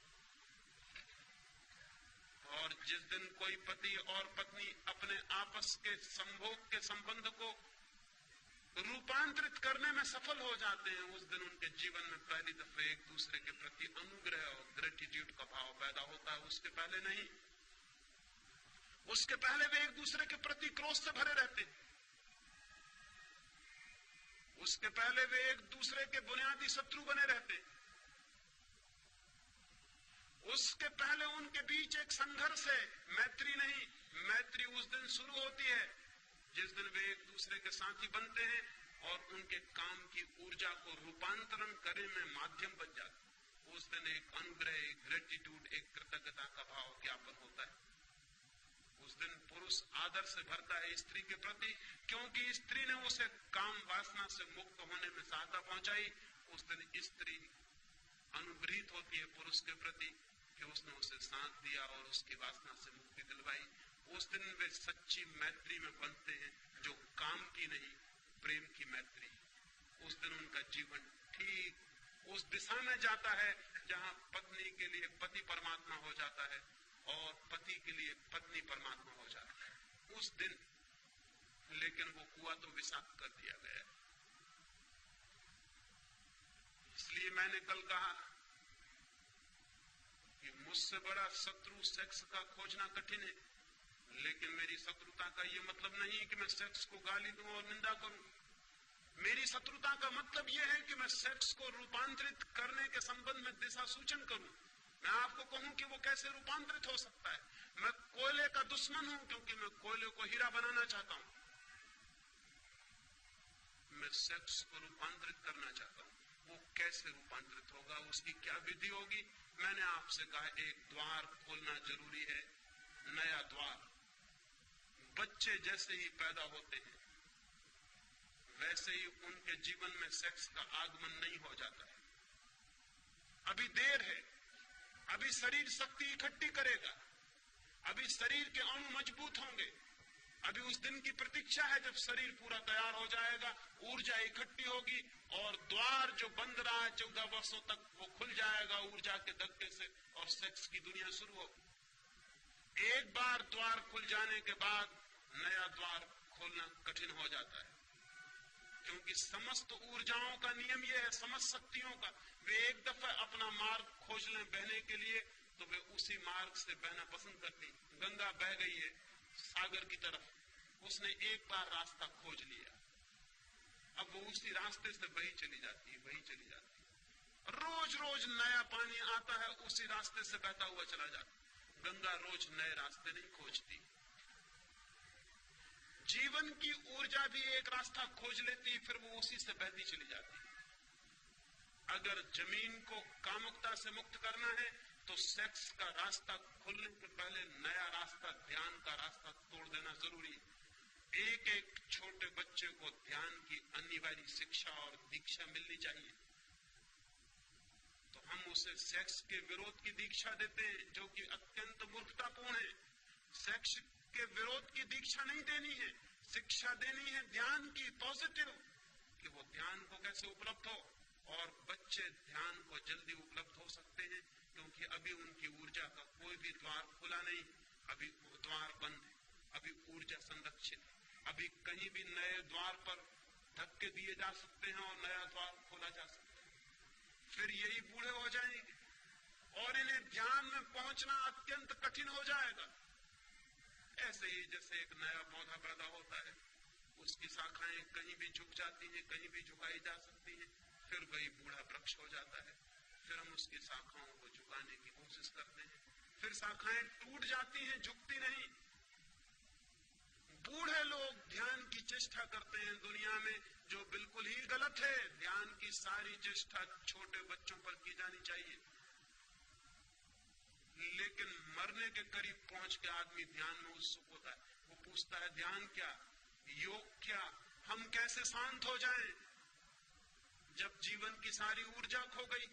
और जिस दिन कोई पति और पत्नी अपने आपस के संभोग के संबंध को रूपांतरित करने में सफल हो जाते हैं, उस दिन उनके जीवन में पहली दफे एक दूसरे के प्रति अनुग्रह और ग्रेटिट्यूड का भाव पैदा होता है। उसके पहले नहीं। उसके पहले वे एक दूसरे के प्रति क्रोध से भरे रहते हैं। उसके पहले वे एक दूसरे के बुनियादी शत्रु बने रहते हैं। उसके पहले उनके बीच एक संघर्ष है, मैत्री नहीं। मैत्री उस दिन शुरू होती है जिस दिन वे एक दूसरे के साथी बनते हैं और उनके काम की ऊर्जा को रूपांतरण करने में माध्यम बन जाते। उस दिन एक अनुग्रह, एक ग्रेटिट्यूड, एक कृतज्ञता का भाव ज्ञापन होता है। उस दिन पुरुष आदर से भरता है स्त्री के प्रति, क्योंकि स्त्री ने उसे काम वासना से मुक्त होने में सहायता पहुंचाई। उस दिन स्त्री अनुग्रहित होती है पुरुष के प्रति कि उसने उसे साथ दिया और उसकी वासना से मुक्ति दिलवाई। उस दिन वे सच्ची मैत्री में बनते हैं, जो काम की नहीं, प्रेम की मैत्री। उस दिन उनका जीवन ठीक उस दिशा में जाता है जहां पत्नी के लिए पति परमात्मा हो जाता है और पति के लिए पत्नी परमात्मा हो जाता है उस दिन। लेकिन वो कुआं तो विषाक्त कर दिया गया। इसलिए मैंने कल कहा कि मुझसे बड़ा शत्रु सेक्स का खोजना कठिन है, लेकिन मेरी शत्रुता का ये मतलब नहीं कि मैं सेक्स को गाली दूं और निंदा करूं। मेरी शत्रुता का मतलब यह है कि मैं सेक्स को रूपांतरित करने के संबंध में दिशा सूचन करूं। मैं आपको कहूं कि वो कैसे रूपांतरित हो सकता है। मैं कोयले का दुश्मन हूं क्योंकि मैं कोयले को हीरा बनाना चाहता हूं। मैं सेक्स को रूपांतरित करना चाहता हूं। वो कैसे रूपांतरित होगा, उसकी क्या विधि होगी? मैंने आपसे कहा एक द्वार खोलना जरूरी है, नया द्वार। बच्चे जैसे ही पैदा होते हैं वैसे ही उनके जीवन में सेक्स का आगमन नहीं हो जाता है। अभी देर है, अभी शरीर शक्ति इकट्ठी करेगा, अभी शरीर के अणु मजबूत होंगे। अभी उस दिन की प्रतीक्षा है जब शरीर पूरा तैयार हो जाएगा, ऊर्जा इकट्ठी होगी और द्वार जो बंद रहा है 14 वर्षों तक वो खुल जाएगा ऊर्जा के धक्के से और सेक्स की दुनिया शुरू होगी। एक बार द्वार खुल जाने के बाद नया द्वार खोलना कठिन हो जाता है, क्योंकि समस्त ऊर्जाओं का नियम यह है, समस्त शक्तियों का। वे एक दफा अपना मार्ग खोज लें बहने के लिए तो वे उसी मार्ग से बहना पसंद करती। गंगा बह गई है सागर की तरफ, उसने एक बार रास्ता खोज लिया, अब वो उसी रास्ते से बही चली जाती है, बही चली जाती है। रोज रोज नया पानी आता है, उसी रास्ते से बहता हुआ चला जाता है। गंगा रोज नए रास्ते नहीं खोजती। जीवन की ऊर्जा भी एक रास्ता खोज लेती, फिर वो उसी से बहती चली जाती। अगर जमीन को कामुकता से मुक्त करना है तो सेक्स का रास्ता खुलने के पहले नया रास्ता, ध्यान का रास्ता तोड़ देना जरूरी है। एक एक छोटे बच्चे को ध्यान की अनिवार्य शिक्षा और दीक्षा मिलनी चाहिए। तो हम उसे सेक्स के विरोध की दीक्षा देते हैं, जो कि अत्यंत मूर्खतापूर्ण है। सेक्स के विरोध की दीक्षा नहीं देनी है, शिक्षा देनी है ध्यान की, पॉजिटिव, कि वो ध्यान को कैसे उपलब्ध हो। और बच्चे ध्यान को जल्दी उपलब्ध हो सकते हैं क्योंकि अभी उनकी ऊर्जा का कोई भी द्वार खुला नहीं, अभी द्वार बंद है, अभी ऊर्जा संरक्षित है। अभी कहीं भी नए द्वार पर धक्के दिए जा सकते हैं और नया द्वार खोला जा सकता है। फिर यही बूढ़े हो जाएंगे और इन्हें ध्यान में पहुंचना अत्यंत कठिन हो जाएगा। ऐसे ही जैसे एक नया पौधा पैदा होता है, उसकी शाखाएं कहीं भी झुक जाती हैं, कहीं भी झुकाई जा सकती हैं, फिर वही बूढ़ा वृक्ष हो जाता है। फिर हम उसकी शाखाओं को झुकाने की कोशिश करते हैं, फिर शाखाएं टूट जाती हैं, झुकती नहीं। बूढ़े लोग ध्यान की चेष्टा करते हैं दुनिया में, जो बिल्कुल ही गलत है। ध्यान की सारी चेष्टा छोटे बच्चों पर की जानी चाहिए। लेकिन मरने के करीब पहुंच के आदमी ध्यान में उत्सुक होता है। वो पूछता है ध्यान क्या, योग क्या, हम कैसे शांत हो जाएं? जब जीवन की सारी ऊर्जा खो गई,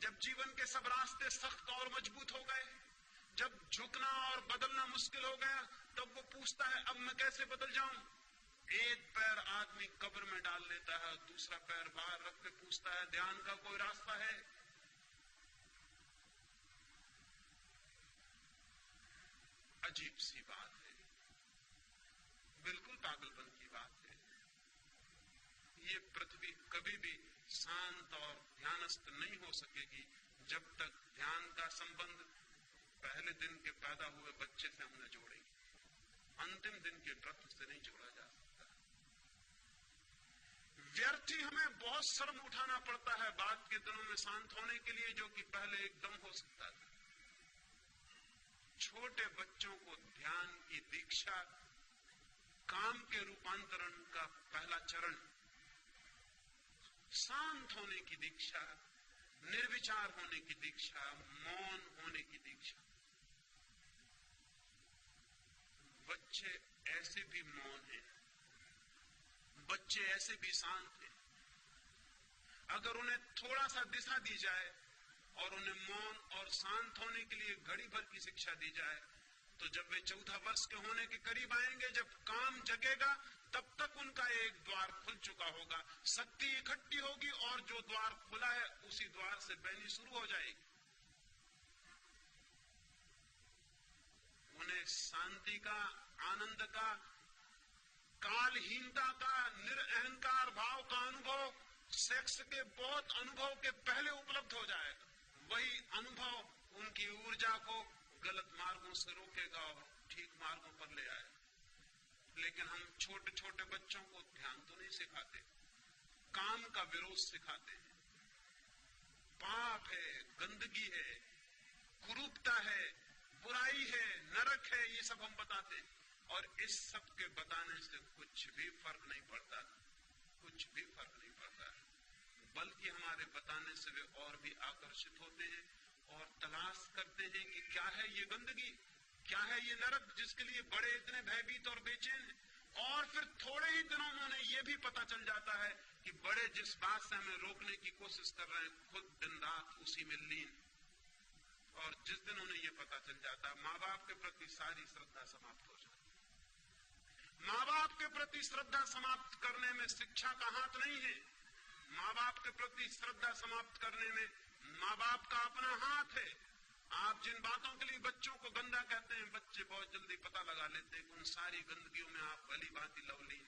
जब जीवन के सब रास्ते सख्त और मजबूत हो गए, जब झुकना और बदलना मुश्किल हो गया, तब वो पूछता है अब मैं कैसे बदल जाऊं? एक पैर आदमी कब्र में डाल लेता है, दूसरा पैर बाहर रख के पूछता है ध्यान का कोई रास्ता है? अजीब सी बात है, बिल्कुल पागलपन की बात है। ये पृथ्वी कभी भी शांत और ध्यानस्थ नहीं हो सकेगी जब तक ध्यान का संबंध पहले दिन के पैदा हुए बच्चे से हम न जोड़ेंगे। अंतिम दिन के व्रत से नहीं जोड़ा जा सकता। व्यर्थ ही हमें बहुत श्रम उठाना पड़ता है बाद के दिनों में शांत होने के लिए, जो कि पहले एकदम हो सकता था। छोटे बच्चों को ध्यान की दीक्षा काम के रूपांतरण का पहला चरण, शांत होने की दीक्षा, निर्विचार होने की दीक्षा, मौन होने की दीक्षा। बच्चे ऐसे भी मौन हैं, बच्चे ऐसे भी शांत हैं। अगर उन्हें थोड़ा सा दिशा दी जाए और उन्हें मौन और शांत होने के लिए घड़ी भर की शिक्षा दी जाए, तो जब वे 14 वर्ष के होने के करीब आएंगे, जब काम जगेगा, तब तक उनका एक द्वार खुल चुका होगा, शक्ति इकट्ठी होगी और जो द्वार खुला है उसी द्वार से बहनी शुरू हो जाएगी। उन्हें शांति का, आनंद का, कालहीनता का, निरअहंकार भाव का अनुभव सेक्स के बहुत अनुभव के पहले उपलब्ध हो जाएगा। वही अनुभव उनकी ऊर्जा को गलत मार्गों से रोकेगा और ठीक मार्गों पर ले आएगा। लेकिन हम छोटे छोटे बच्चों को ध्यान तो नहीं सिखाते, काम का विरोध सिखाते हैं। पाप है, गंदगी है, कुरूपता है, बुराई है, नरक है, ये सब हम बताते हैं। और इस सब के बताने से कुछ भी फर्क नहीं पड़ता, कुछ भी फर्क नहीं पड़ता, बल्कि हमारे बताने से वे और भी आकर्षित होते हैं और तलाश करते हैं कि क्या है ये गंदगी, क्या है ये नरक, जिसके लिए बड़े इतने भयभीत और बेचैन हैं। और फिर थोड़े ही दिनों में उन्हें यह भी पता चल जाता है कि बड़े जिस बात से हमें रोकने की कोशिश कर रहे हैं, खुद दिन रात उसी में लीन। और जिस दिन उन्हें यह पता चल जाता है, माँ बाप के प्रति सारी श्रद्धा समाप्त हो जाती है। माँ बाप के प्रति श्रद्धा समाप्त करने में शिक्षा का हाथ नहीं है। माँ बाप के प्रति श्रद्धा समाप्त करने में माँ बाप का अपना हाथ है। आप जिन बातों के लिए बच्चों को गंदा कहते हैं, बच्चे बहुत जल्दी पता लगा लेते हैं कि उन सारी गंदगियों में आप भली भांति लवलीन।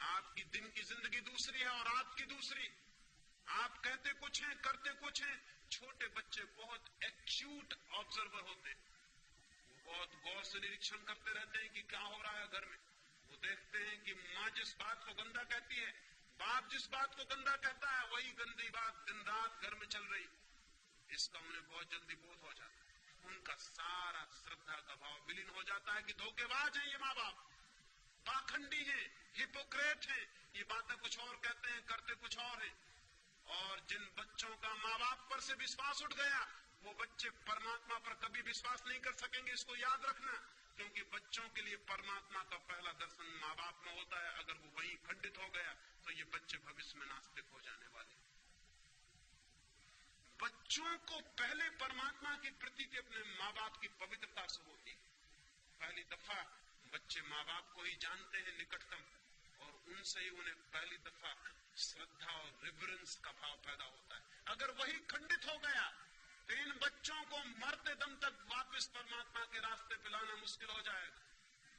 आपकी दिन की जिंदगी दूसरी है और आपकी दूसरी। आप कहते कुछ हैं, करते कुछ हैं। छोटे बच्चे बहुत एक्यूट ऑब्जर्वर होते हैं, वो बहुत गौर से निरीक्षण करते रहते हैं कि क्या हो रहा है घर में। वो देखते हैं कि माँ जिस बात को गंदा कहती है, बाप जिस बात को गंदा कहता है, वही गंदी बात दिन रात घर में चल रही। इसका उन्हें बहुत जल्दी बोध हो जाता है। उनका सारा श्रद्धा का भाव विलीन हो जाता है कि धोखेबाज हैं ये माँ बाप, पाखंडी हैं, हिपोक्रेट हैं, ये बातें कुछ और कहते हैं, करते कुछ और हैं। और जिन बच्चों का माँ बाप पर से विश्वास उठ गया, वो बच्चे परमात्मा पर कभी विश्वास नहीं कर सकेंगे, इसको याद रखना। क्योंकि बच्चों के लिए परमात्मा का पहला दर्शन माँ बाप में होता है। अगर वो वहीं खंडित हो गया तो ये बच्चे भविष्य में नास्तिक हो जाने वाले। बच्चों को पहले परमात्मा की प्रतीति अपने माँ बाप की पवित्रता से होती है। पहली दफा बच्चे माँ बाप को ही जानते हैं निकटतम, और उनसे ही उन्हें पहली दफा श्रद्धा और रिवरेंस का भाव पैदा होता है। अगर वही खंडित हो गया तो इन बच्चों को मरते दम तक वापस परमात्मा के रास्ते पे लाना मुश्किल हो जाएगा।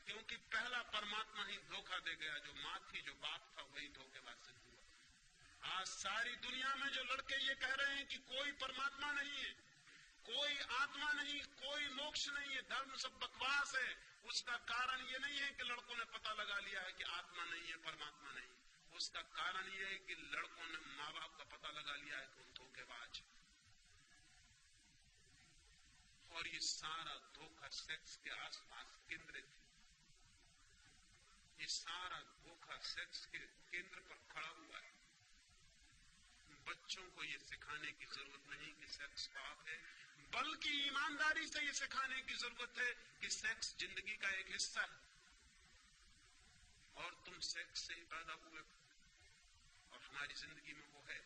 क्योंकि पहला परमात्मा ही धोखा दे गया, जो माँ थी, जो बाप था, वही धोखेबाज सिद्ध हुआ। आज सारी दुनिया में जो लड़के ये कह रहे हैं कि कोई परमात्मा नहीं है, कोई आत्मा नहीं, कोई मोक्ष नहीं है, धर्म सब बकवास है, उसका कारण ये नहीं है कि लड़कों ने पता लगा लिया है कि आत्मा नहीं है, परमात्मा नहीं। उसका कारण ये है कि लड़कों ने माँ बाप का पता लगा लिया है कि वो धोखेबाज। और ये सारा धोखा सेक्स के आसपास केंद्रित है। ये सारा धोखा सेक्स के केंद्र पर खड़ा हुआ है। बच्चों को ये सिखाने की जरूरत नहीं कि सेक्स पाप है, बल्कि ईमानदारी से ये सिखाने की जरूरत है कि सेक्स जिंदगी का एक हिस्सा है और तुम सेक्स से ही पैदा हुए और हमारी जिंदगी में वो है,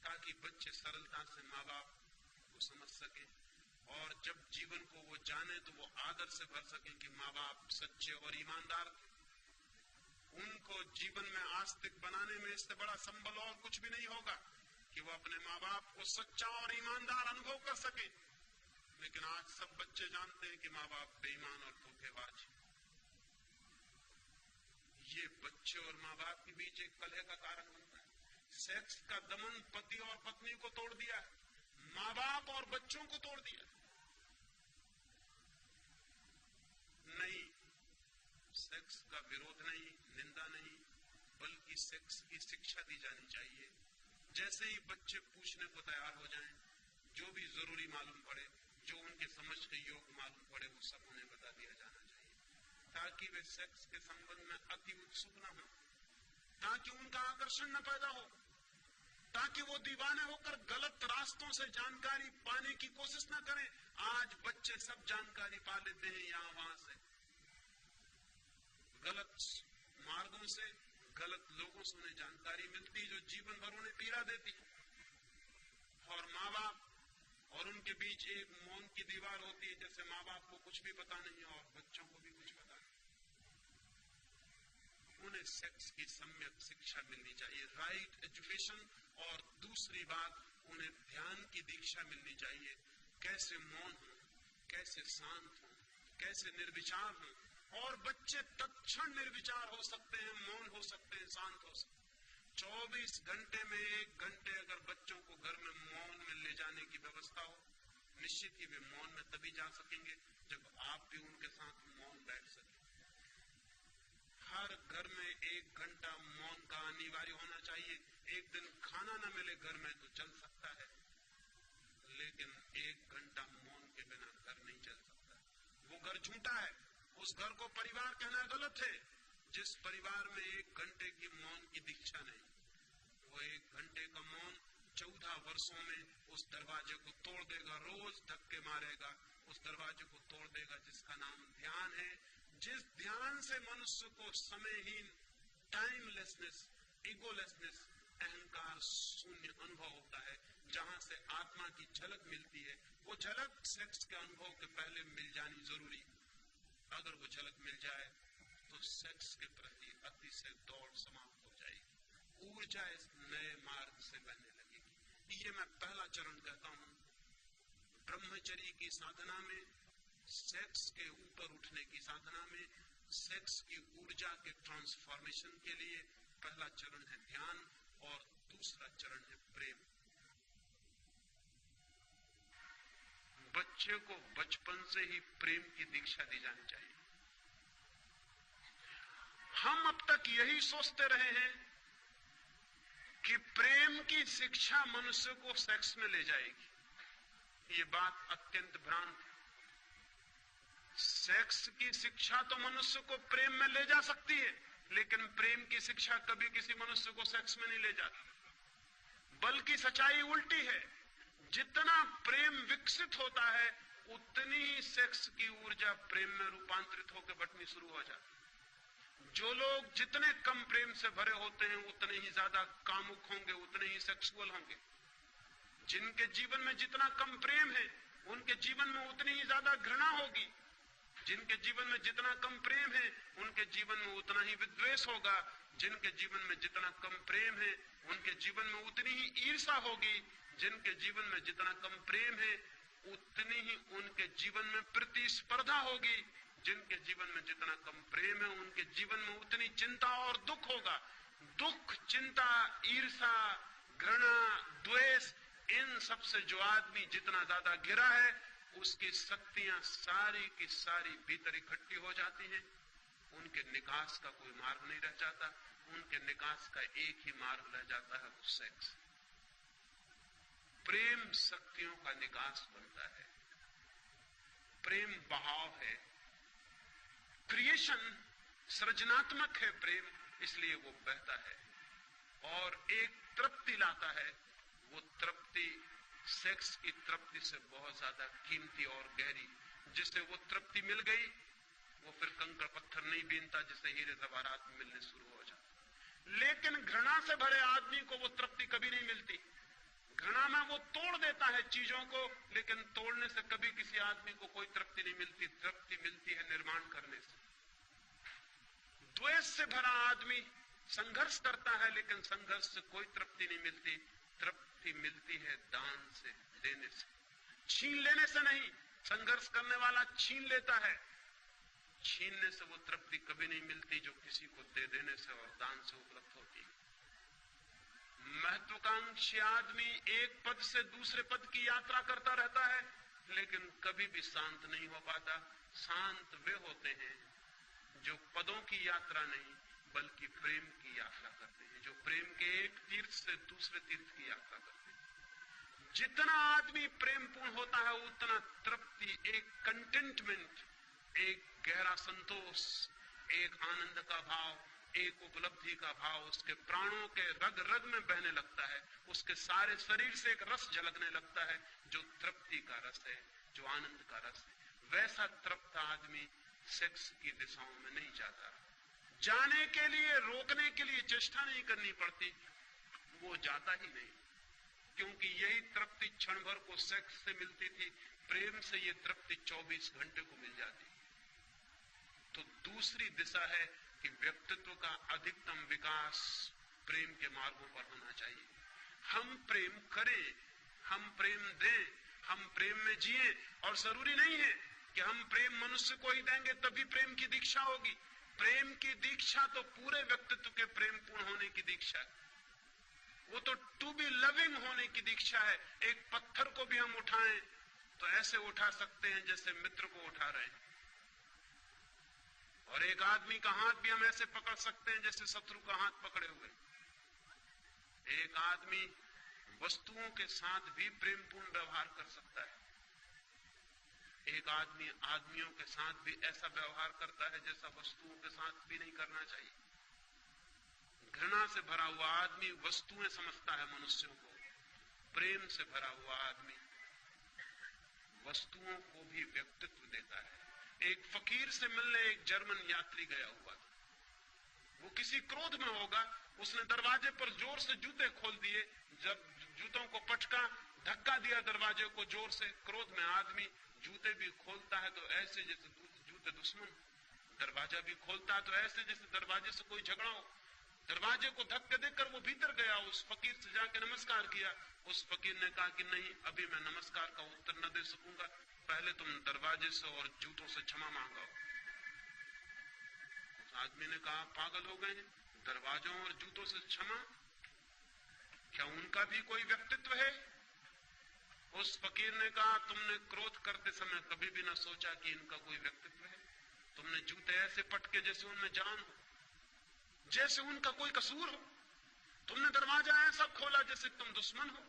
ताकि बच्चे सरलता से माँ बाप को समझ सके और जब जीवन को वो जाने तो वो आदर से भर सके कि माँ बाप सच्चे और ईमानदार थे। उनको जीवन में आस्तिक बनाने में इससे बड़ा संबल और कुछ भी नहीं होगा कि वो अपने माँ बाप को सच्चा और ईमानदार अनुभव कर सके। लेकिन आज सब बच्चे जानते हैं कि माँ बाप बेईमान और धोखेबाज। ये बच्चे और माँ बाप के बीच एक कलह का कारण बनता है। सेक्स का दमन पति और पत्नी को तोड़ दिया है, माँ बाप और बच्चों को तोड़ दिया नहीं। सेक्स का विरोध नहीं, निंदा नहीं, बल्कि सेक्स की शिक्षा दी जानी चाहिए। जैसे ही बच्चे पूछने को तैयार हो जाएं, जो भी जरूरी मालूम पड़े, जो उनके समझ के योग मालूम पड़े, वो सब उन्हें बता दिया जाना चाहिए, ताकि वे सेक्स के संबंध में अति उत्सुक न हो, ताकि उनका आकर्षण न पैदा हो, ताकि वो दीवाने होकर गलत रास्तों से जानकारी पाने की कोशिश न करें। आज बच्चे सब जानकारी पा लेते हैं यहाँ वहां से, गलत मार्गों से, गलत लोगों से उन्हें जानकारी मिलती है जो जीवन भर उन्हें पीड़ा देती है। और माँ बाप और उनके बीच एक मौन की दीवार होती है, जैसे माँ बाप को कुछ भी पता नहीं और बच्चों को भी कुछ पता नहीं। उन्हें सेक्स की सम्यक शिक्षा मिलनी चाहिए, राइट एजुकेशन। और दूसरी बात, उन्हें ध्यान की दीक्षा मिलनी चाहिए, कैसे मौन हो, कैसे शांत हो, कैसे निर्विचार हो। और बच्चे तत्क्षण निर्विचार हो सकते हैं, मौन हो सकते हैं, शांत हो सकते हैं। 24 घंटे में 1 घंटे अगर बच्चों को घर में मौन में ले जाने की व्यवस्था हो, निश्चित ही वे मौन में तभी जा सकेंगे जब आप भी उनके साथ मौन बैठ सकें। हर घर में 1 घंटा मौन का अनिवार्य होना चाहिए। एक दिन खाना न मिले घर में तो चल सकता है, लेकिन 1 घंटा मौन के बिना घर नहीं चल सकता। वो घर झूठा है, उस घर को परिवार कहना गलत है जिस परिवार में 1 घंटे की मौन की दीक्षा नहीं। वो 1 घंटे का मौन 14 वर्षों में उस दरवाजे को तोड़ देगा, रोज धक्के मारेगा, उस दरवाजे को तोड़ देगा जिसका नाम ध्यान है। जिस ध्यान से मनुष्य को समयहीन, टाइमलेसनेस, ईगोलेसनेस, अहंकार शून्य अनुभव होता है, जहां से आत्मा की झलक मिलती है, वो झलक सेक्स के अनुभव के पहले मिल जानी जरूरी। अगर वो झलक मिल जाए तो सेक्स के प्रति अतिशय दौड़ समाप्त हो जाएगी, ऊर्जा इस नए मार्ग से बहने लगेगी। ये मैं पहला चरण कहता हूं। ब्रह्मचर्य की साधना में, सेक्स के ऊपर उठने की साधना में, सेक्स की ऊर्जा के ट्रांसफॉर्मेशन के लिए पहला चरण है ध्यान और दूसरा चरण है प्रेम। बच्चे को बचपन से ही प्रेम की दीक्षा दी जानी चाहिए। हम अब तक यही सोचते रहे हैं कि प्रेम की शिक्षा मनुष्य को सेक्स में ले जाएगी, ये बात अत्यंत भ्रांत है। सेक्स की शिक्षा तो मनुष्य को प्रेम में ले जा सकती है, लेकिन प्रेम की शिक्षा कभी किसी मनुष्य को सेक्स में नहीं ले जाती। बल्कि सच्चाई उल्टी है, जितना प्रेम विकसित होता है उतनी ही सेक्स की ऊर्जा प्रेम में रूपांतरित होकर बटनी शुरू हो जाती। जो लोग जितने कम प्रेम से भरे होते हैं उतने ही ज्यादा कामुक होंगे, उतने ही सेक्सुअल होंगे। जिनके जीवन में जितना कम प्रेम है उनके जीवन में उतनी ही ज्यादा घृणा होगी। जिनके जीवन में जितना कम प्रेम है उनके जीवन में उतना ही विद्वेष होगा। जिनके जीवन में जितना कम प्रेम है उनके जीवन में उतनी ही ईर्ष्या होगी। जिनके जीवन में जितना कम प्रेम है उतनी ही उनके जीवन में प्रतिस्पर्धा होगी। जिनके जीवन में जितना कम प्रेम है उनके जीवन में उतनी चिंता और दुख होगा। दुख, चिंता, ईर्ष्या, घृणा, द्वेष, इन सब से जो आदमी जितना ज्यादा घिरा है उसकी शक्तियां सारी की सारी भीतर इकट्ठी हो जाती हैं। उनके निकास का कोई मार्ग नहीं रह जाता। उनके निकास का एक ही मार्ग रह जाता है, वो सेक्स। प्रेम शक्तियों का निकास बनता है। प्रेम बहाव है, क्रिएशन, सृजनात्मक है प्रेम, इसलिए वो बहता है और एक तृप्ति लाता है। वो तृप्ति सेक्स की तृप्ति से बहुत ज्यादा कीमती और गहरी। जिसे वो तृप्ति मिल गई वो फिर कंकड़ पत्थर नहीं बीनता, जिसे हीरे जवाहरात मिलने शुरू हो जाते। लेकिन घृणा से भरे आदमी को वो तृप्ति कभी नहीं मिलती। घृणा में वो तोड़ देता है चीजों को, लेकिन तोड़ने से कभी किसी आदमी को कोई तृप्ति नहीं मिलती। तृप्ति मिलती है निर्माण करने से। द्वेष से भरा आदमी संघर्ष करता है, लेकिन संघर्ष से कोई तृप्ति नहीं मिलती। तृप्ति मिलती है दान से, देने से, छीन लेने से नहीं। संघर्ष करने वाला छीन लेता है, छीनने से वो तृप्ति कभी नहीं मिलती जो किसी को दे देने से और दान से उपलब्ध होती है। महत्वाकांक्षी आदमी एक पद से दूसरे पद की यात्रा करता रहता है, लेकिन कभी भी शांत नहीं हो पाता। शांत वे होते हैं जो पदों की यात्रा नहीं बल्कि प्रेम की यात्रा करते हैं, जो प्रेम के एक तीर्थ से दूसरे तीर्थ की यात्रा करते हैं। जितना आदमी प्रेमपूर्ण होता है उतना तृप्ति, एक कंटेंटमेंट, एक गहरा संतोष, एक आनंद का भाव, एक उपलब्धि का भाव उसके प्राणों के रग रग में बहने लगता है। उसके सारे शरीर से एक रस झलकने लगता है जो तृप्ति का रस है, जो आनंद का रस है। वैसा तृप्त आदमी सेक्स की दिशाओं में नहीं जाता। जाने के लिए, रोकने के लिए चेष्टा नहीं करनी पड़ती, वो जाता ही नहीं। क्योंकि यही तृप्ति क्षण भर को सेक्स से मिलती थी, प्रेम से ये तृप्ति 24 घंटे को मिल जाती। तो दूसरी दिशा है कि व्यक्तित्व का अधिकतम विकास प्रेम के मार्गों पर होना चाहिए। हम प्रेम करें, हम प्रेम दें, हम प्रेम में जिए। और जरूरी नहीं है कि हम प्रेम मनुष्य को ही देंगे तभी प्रेम की दीक्षा होगी। प्रेम की दीक्षा तो पूरे व्यक्तित्व के प्रेम पूर्ण होने की दीक्षा है। वो तो टू बी लविंग होने की दीक्षा है। एक पत्थर को भी हम उठाएं तो ऐसे उठा सकते हैं जैसे मित्र को उठा रहे हैं, और एक आदमी का हाथ भी हम ऐसे पकड़ सकते हैं जैसे शत्रु का हाथ पकड़े हुए। एक आदमी वस्तुओं के साथ भी प्रेमपूर्ण व्यवहार कर सकता है। एक आदमी आदमियों के साथ भी ऐसा व्यवहार करता है जैसा वस्तुओं के साथ भी नहीं करना चाहिए। घृणा से भरा हुआ आदमी वस्तुएं समझता है मनुष्यों को। प्रेम से भरा हुआ आदमी वस्तुओं को भी व्यक्तित्व देता है। एक फकीर से मिलने एक जर्मन यात्री गया हुआ था। वो किसी क्रोध में होगा, उसने दरवाजे पर जोर से जूते खोल दिए। जब जूतों को पटका, धक्का दिया दरवाजे को जोर से। क्रोध में आदमी जूते भी खोलता है तो ऐसे जैसे जूते दुश्मन, दरवाजा भी खोलता है तो ऐसे जैसे दरवाजे से कोई झगड़ा हो। दरवाजे को धक्के देकर वो भीतर गया, उस फकीर से जाके नमस्कार किया। उस फकीर ने कहा कि नहीं, अभी मैं नमस्कार का उत्तर न दे सकूंगा, पहले तुम दरवाजे से और जूतों से क्षमा मांगो। उस आदमी ने कहा, पागल हो गए हैं, दरवाजों और जूतों से क्षमा? क्या उनका भी कोई व्यक्तित्व है? उस फकीर ने कहा, तुमने क्रोध करते समय कभी भी ना सोचा कि इनका कोई व्यक्तित्व है। तुमने जूते ऐसे पटके जैसे उनमें जान हो, जैसे उनका कोई कसूर हो। तुमने दरवाजा ऐसा खोला जैसे तुम दुश्मन हो।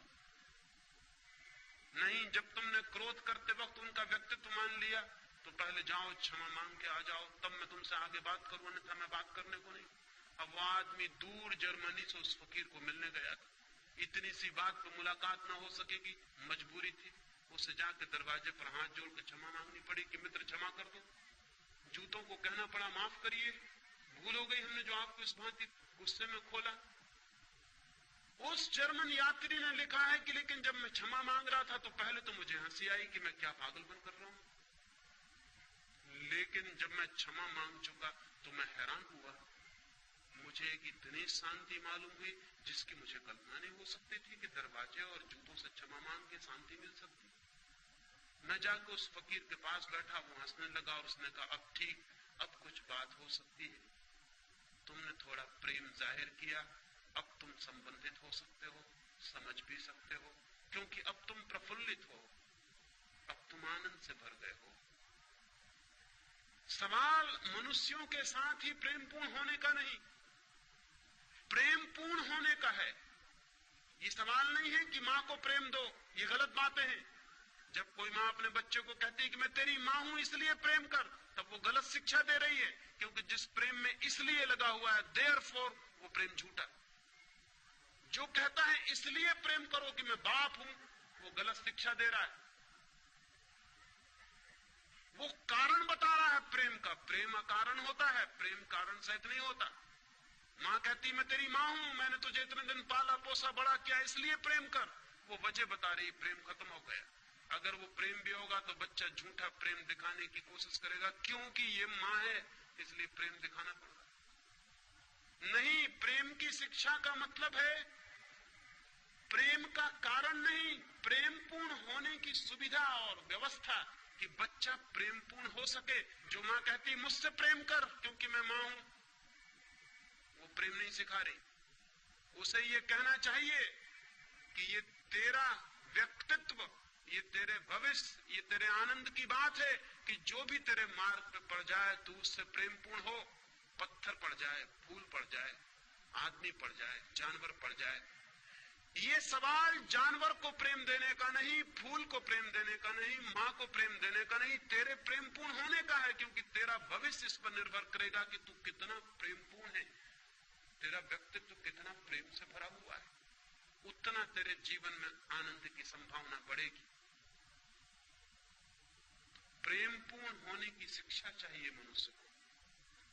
नहीं, जब तुमने क्रोध करते वक्त उनका व्यक्तित्व मान लिया तो पहले जाओ क्षमा मांग के आ जाओ, तब मैं तुमसे आगे बात करूं, अन्यथा मैं बात करने को नहीं। अब वो आदमी दूर जर्मनी से उस फकीर को मिलने गया था, इतनी सी बात पर मुलाकात ना हो सकेगी, मजबूरी थी, उसे जाके दरवाजे पर हाथ जोड़ के क्षमा मांगनी पड़ी कि मित्र क्षमा कर दो। जूतों को कहना पड़ा माफ करिए, भूल हो गई हमने जो आपको इस भांति गुस्से में खोला। उस जर्मन यात्री ने लिखा है कि लेकिन जब मैं क्षमा मांग रहा था तो पहले तो मुझे हंसी आई कि मैं क्या पागलपन कर रहा हूं, लेकिन जब मैं क्षमा मांग चुका तो मैं हैरान हुआ, मुझे एक इतनी शांति मालूम हुई जिसकी मुझे कल्पना नहीं हो सकती थी कि दरवाजे और जूतों से क्षमा मांग के शांति मिल सकती। मैं जाकर उस फकीर के पास बैठा, वो हंसने लगा और उसने कहा अब ठीक, अब कुछ बात हो सकती है, तुमने थोड़ा प्रेम जाहिर किया, अब तुम संबंधित हो सकते हो, समझ भी सकते हो, क्योंकि अब तुम प्रफुल्लित हो, अब तुम आनंद से भर गए हो। सवाल मनुष्यों के साथ ही प्रेमपूर्ण होने का नहीं, प्रेमपूर्ण होने का है। ये सवाल नहीं है कि मां को प्रेम दो, ये गलत बातें हैं। जब कोई मां अपने बच्चे को कहती है कि मैं तेरी मां हूं इसलिए प्रेम कर, तब वो गलत शिक्षा दे रही है, क्योंकि जिस प्रेम में इसलिए लगा हुआ है देयरफॉर, वो प्रेम झूठा। जो कहता है इसलिए प्रेम करो कि मैं बाप हूं, वो गलत शिक्षा दे रहा है। वो कारण बता रहा है प्रेम का, प्रेम अकारण होता है, प्रेम कारण सहित नहीं होता। मां कहती मैं तेरी मां हूं, मैंने तुझे इतने दिन पाला पोसा बड़ा किया इसलिए प्रेम कर, वो वजह बता रही, प्रेम खत्म हो गया। अगर वो प्रेम भी होगा तो बच्चा झूठा प्रेम दिखाने की कोशिश करेगा, क्योंकि ये मां है इसलिए प्रेम दिखाना पड़ेगा। नहीं, प्रेम की शिक्षा का मतलब है प्रेम का कारण नहीं, प्रेम पूर्ण होने की सुविधा और व्यवस्था कि बच्चा प्रेम पूर्ण हो सके। जो मां कहती मुझसे प्रेम कर क्योंकि मैं मां हूं, वो प्रेम नहीं सिखा रही। उसे ये कहना चाहिए कि ये तेरा व्यक्तित्व, ये तेरे भविष्य, ये तेरे आनंद की बात है कि जो भी तेरे मार्ग पे पड़ जाए तू उससे प्रेम पूर्ण हो। पत्थर पड़ जाए, फूल पड़ जाए, आदमी पड़ जाए, जानवर पड़ जाए, ये सवाल जानवर को प्रेम देने का नहीं, फूल को प्रेम देने का नहीं, मां को प्रेम देने का नहीं, तेरे प्रेम पूर्ण होने का है, क्योंकि तेरा भविष्य इस पर निर्भर करेगा कि तू कितना प्रेम पूर्ण है, तेरा व्यक्तित्व कितना प्रेम से भरा हुआ है, उतना तेरे जीवन में आनंद की संभावना बढ़ेगी। प्रेम पूर्ण होने की शिक्षा चाहिए मनुष्य को,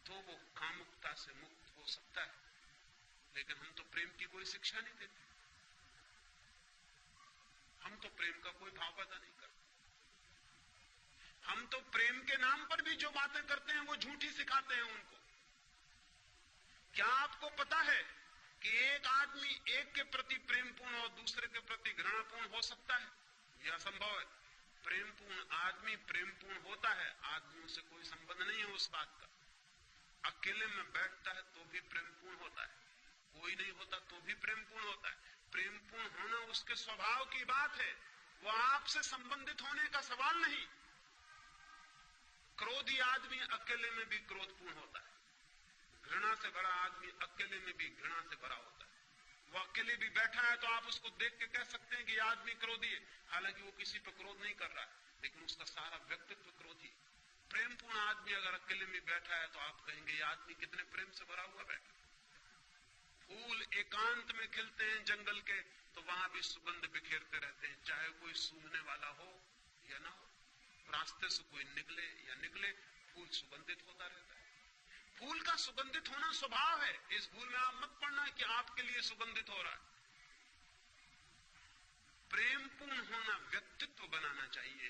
तो वो कामुकता से मुक्त हो सकता है। लेकिन हम तो प्रेम की कोई शिक्षा नहीं देते, हम तो प्रेम का कोई भाव पैदा नहीं करते। हम तो प्रेम के नाम पर भी जो बातें करते हैं वो झूठी सिखाते हैं उनको। क्या आपको पता है कि एक आदमी एक के प्रति प्रेमपूर्ण और दूसरे के प्रति घृणापूर्ण हो सकता है? यह असंभव है। प्रेमपूर्ण आदमी प्रेमपूर्ण होता है, आदमियों से कोई संबंध नहीं है उस बात का। अकेले में बैठता है तो भी प्रेमपूर्ण होता है, कोई नहीं होता तो भी प्रेमपूर्ण होता है। प्रेमपूर्ण होना उसके स्वभाव की बात है, वो आपसे संबंधित होने का सवाल नहीं। क्रोधी आदमी अकेले में भी क्रोधपूर्ण होता है, घृणा से भरा आदमी अकेले में भी घृणा से भरा होता है। वो अकेले भी बैठा है तो आप उसको देख के कह सकते हैं कि ये आदमी क्रोधी है, हालांकि वो किसी पर क्रोध नहीं कर रहा है, लेकिन उसका सारा व्यक्तित्व क्रोधी। प्रेमपूर्ण आदमी अगर अकेले में बैठा है तो आप कहेंगे ये आदमी कितने प्रेम से भरा हुआ बैठा। फूल एकांत में खिलते हैं जंगल के तो वहां भी सुगंध बिखेरते रहते हैं, चाहे कोई सूंघने वाला हो या ना हो। रास्ते से कोई निकले या निकले, फूल सुगंधित होता रहता है। फूल का सुगंधित होना स्वभाव है, इस भूल में आप मत पड़ना कि आपके लिए सुगंधित हो रहा है। प्रेमपूर्ण होना व्यक्तित्व बनाना चाहिए,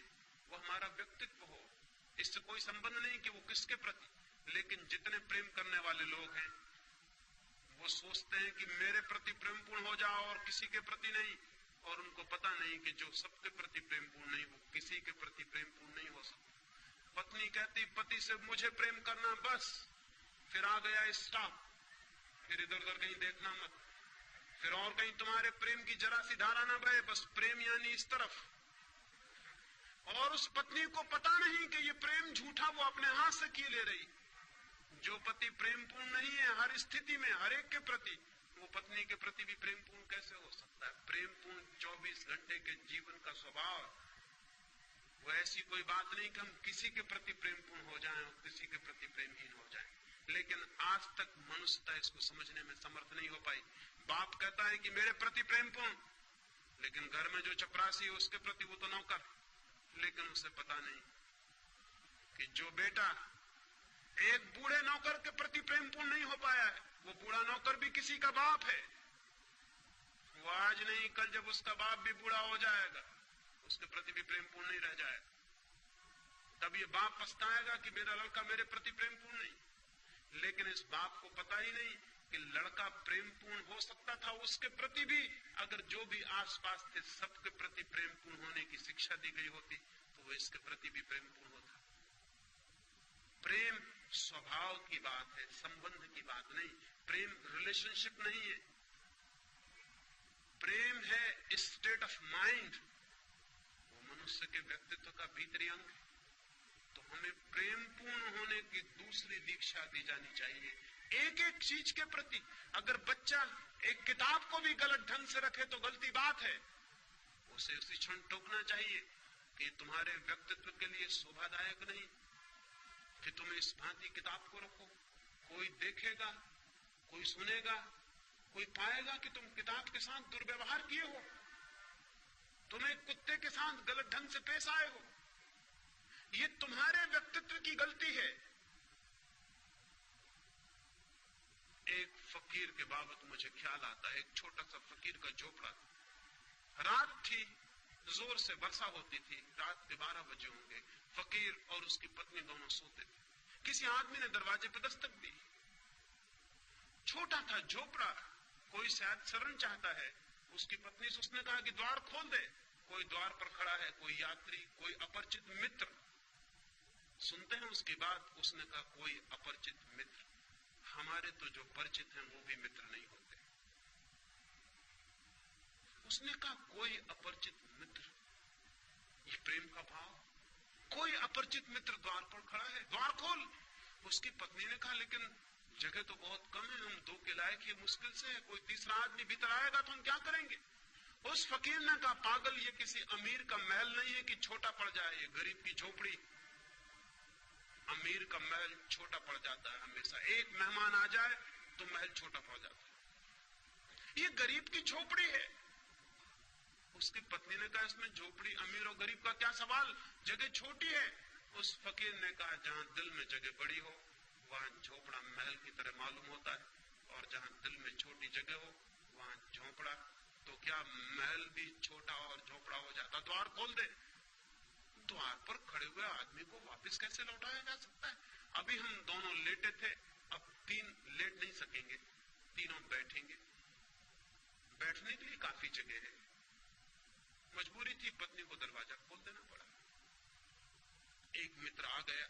वो हमारा व्यक्तित्व हो, इससे कोई संबंध नहीं कि वो किसके प्रति। लेकिन जितने प्रेम करने वाले लोग हैं वो सोचते हैं कि मेरे प्रति प्रेमपूर्ण हो जाओ और किसी के प्रति नहीं, और उनको पता नहीं कि जो सबके प्रति प्रेमपूर्ण नहीं वो किसी के प्रति प्रेमपूर्ण नहीं हो सकता। पत्नी कहती पति से मुझे प्रेम करना बस, फिर आ गया स्टॉप, फिर इधर उधर कहीं देखना मत, फिर और कहीं तुम्हारे प्रेम की जरा सी धारा ना बहे, बस प्रेम यानी इस तरफ। और उस पत्नी को पता नहीं कि ये प्रेम झूठा वो अपने हाथ से किए ले रही। जो पति प्रेमपूर्ण नहीं है हर स्थिति में हर एक के प्रति, वो पत्नी के प्रति भी प्रेमपूर्ण कैसे हो सकता है? प्रेमपूर्ण 24 घंटे के जीवन का स्वभाव ऐसी कोई बात नहीं कि हम किसी के प्रति प्रेमपूर्ण हो जाएं और किसी के प्रति प्रेमहीन हो जाएं, लेकिन आज तक मनुष्यता इसको समझने में समर्थ नहीं हो पाई। बाप कहता है कि मेरे प्रति प्रेमपूर्ण, लेकिन घर में जो चपरासी है उसके प्रति वो तो नौकर, लेकिन उसे पता नहीं कि जो बेटा एक बूढ़े नौकर के प्रति प्रेमपूर्ण नहीं हो पाया है, वो बूढ़ा नौकर भी किसी का बाप है। वो आज नहीं कल जब उसका बाप भी बूढ़ा हो जाएगा उसके प्रति भी प्रेमपूर्ण नहीं रह जाएगा, तब ये बाप पछताएगा कि मेरा लड़का मेरे प्रति प्रेमपूर्ण नहीं। लेकिन इस बाप को पता ही नहीं कि लड़का प्रेमपूर्ण हो सकता था उसके प्रति भी, अगर जो भी आसपास थे सबके प्रति प्रेमपूर्ण होने की शिक्षा दी गई होती तो वो इसके प्रति भी प्रेमपूर्ण होता। प्रेम स्वभाव की बात है, संबंध की बात नहीं। प्रेम रिलेशनशिप नहीं है, प्रेम है स्टेट ऑफ माइंड, वो मनुष्य के व्यक्तित्व का भीतरी अंग है। तो हमें प्रेमपूर्ण होने की दूसरी दीक्षा दी जानी चाहिए एक एक चीज के प्रति। अगर बच्चा एक किताब को भी गलत ढंग से रखे तो गलती बात है, उसे उसी क्षण टोकना चाहिए कि तुम्हारे व्यक्तित्व के लिए शोभादायक नहीं कि तुम इस भांति किताब को रखो। कोई देखेगा, कोई सुनेगा, कोई पाएगा कि तुम किताब के साथ दुर्व्यवहार किए हो, तुम एक कुत्ते के साथ गलत ढंग से पेश आए हो। ये तुम्हारे व्यक्तित्व की गलती है। एक फकीर के बाबत मुझे ख्याल आता है, एक छोटा सा फकीर का झोपड़ा। रात थी, जोर से वर्षा होती थी, रात के 12 बजे होंगे। फकीर और उसकी पत्नी दोनों सोते थे। किसी आदमी ने दरवाजे पर दस्तक दी। छोटा था झोपड़ा, कोई शायद शरण चाहता है। उसकी पत्नी से उसने कहा कि द्वार खोल दे। कोई द्वार पर खड़ा है, कोई यात्री, कोई अपरिचित मित्र। सुनते हैं उसकी बात। उसने कहा कोई अपरिचित मित्र, हमारे तो जो परिचित हैं वो भी मित्र नहीं होते। उसने कहा कोई अपरिचित मित्र, ये प्रेम का भाव। कोई अपरिचित मित्र द्वार पर खड़ा है, द्वार खोल। उसकी पत्नी ने कहा लेकिन जगह तो बहुत कम है, हम 2 के लायक ही मुश्किल से है, कोई तीसरा आदमी भीतर आएगा तो हम क्या करेंगे। उस फकीर ने कहा पागल, ये किसी अमीर का महल नहीं है कि छोटा पड़ जाए, ये गरीब की झोपड़ी। अमीर का महल छोटा पड़ जाता है हमेशा, एक मेहमान आ जाए तो महल छोटा पड़ जाता है। ये गरीब की झोपड़ी है। उसकी पत्नी ने कहा इसमें झोपड़ी, अमीर और गरीब का क्या सवाल, जगह छोटी है। उस फकीर ने कहा जहां दिल में जगह बड़ी हो वहां झोपड़ा महल की तरह मालूम होता है, और जहां दिल में छोटी जगह हो वहां झोपड़ा। तो क्या महल भी छोटा और झोपड़ा हो जाता। द्वार खोल दे। द्वार पर खड़े हुए आदमी को वापस कैसे लौटाया जा सकता है। अभी हम दोनों लेटे थे, अब 3 लेट नहीं सकेंगे, तीनों बैठेंगे। बैठने के लिए काफी जगह है। मजबूरी थी, पत्नी को दरवाजा खोल देना पड़ा। एक मित्र आ गया,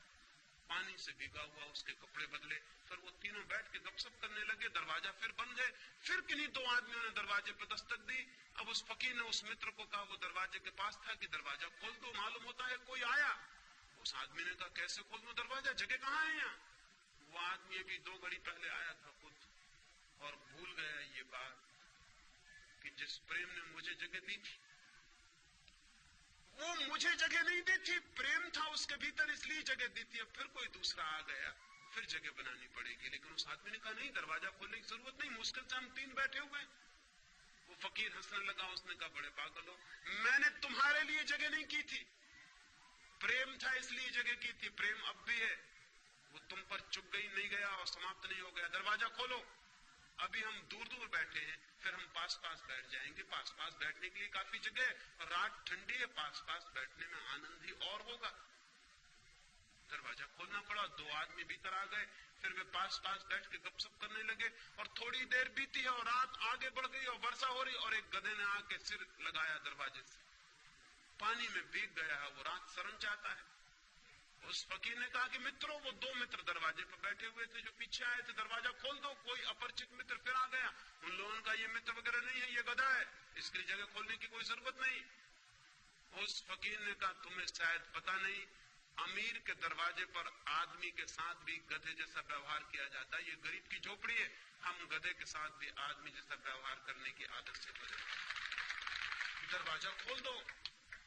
पानी से भीगा हुआ, उसके कपड़े बदले, फिर वो तीनों बैठ के गपशप करने लगे। दरवाजा फिर बंद है। फिर किन्हीं 2 आदमियों ने दरवाजे पर दस्तक दी। अब उस फकीर ने उस मित्र को कहा, वो दरवाजे के पास था, कि दरवाजा खोल दो, मालूम होता है कोई आया। उस आदमी ने कहा कैसे खोल दो दरवाजा, जगह कहाँ है यहाँ। वो आदमी अभी 2 घड़ी पहले आया था खुद, और भूल गया ये बात कि जिस प्रेम ने मुझे जगह दी थी वो मुझे जगह नहीं दी थी, प्रेम था उसके भीतर इसलिए जगह दी थी। अब फिर कोई दूसरा आ गया, फिर जगह बनानी पड़ेगी। लेकिन उस आदमी ने कहा नहीं, दरवाजा खोलने की जरूरत नहीं, मुश्किल से हम 3 बैठे हुए। वो फकीर हंसने लगा। उसने कहा बड़े पागल हो, मैंने तुम्हारे लिए जगह नहीं की थी, प्रेम था इसलिए जगह की थी। प्रेम अब भी है, वो तुम पर चुप गई नहीं गया और समाप्त नहीं हो गया। दरवाजा खोलो। अभी हम दूर दूर बैठे हैं, फिर हम पास पास बैठ जाएंगे। पास पास बैठने के लिए काफी जगह है, और रात ठंडी है, पास पास बैठने में आनंद ही और होगा। दरवाजा खोलना पड़ा। 2 आदमी भीतर आ गए। फिर वे पास पास बैठ के गपशप करने लगे, और थोड़ी देर बीती है और रात आगे बढ़ गई और वर्षा हो रही, और एक गधे ने आके सिर लगाया दरवाजे से, पानी में भीग गया है, वो रात शरण चाहता है। उस फकीर ने कहा कि मित्रों, वो 2 मित्र दरवाजे पर बैठे हुए थे जो पीछे आए थे, दरवाजा खोल दो। कोई अपरिचित मित्र फिर आ गया। उन लोगों का ये मित्र वगैरह नहीं है, ये गधा है, इसके लिए जगह खोलने की कोई जरूरत नहीं। उस फकीर ने कहा तुम्हें शायद पता नहीं, अमीर के दरवाजे पर आदमी के साथ भी गधे जैसा व्यवहार किया जाता है। ये गरीब की झोपड़ी है, हम गधे के साथ भी आदमी जैसा व्यवहार करने की आदत से गुजरे। दरवाजा खोल दो।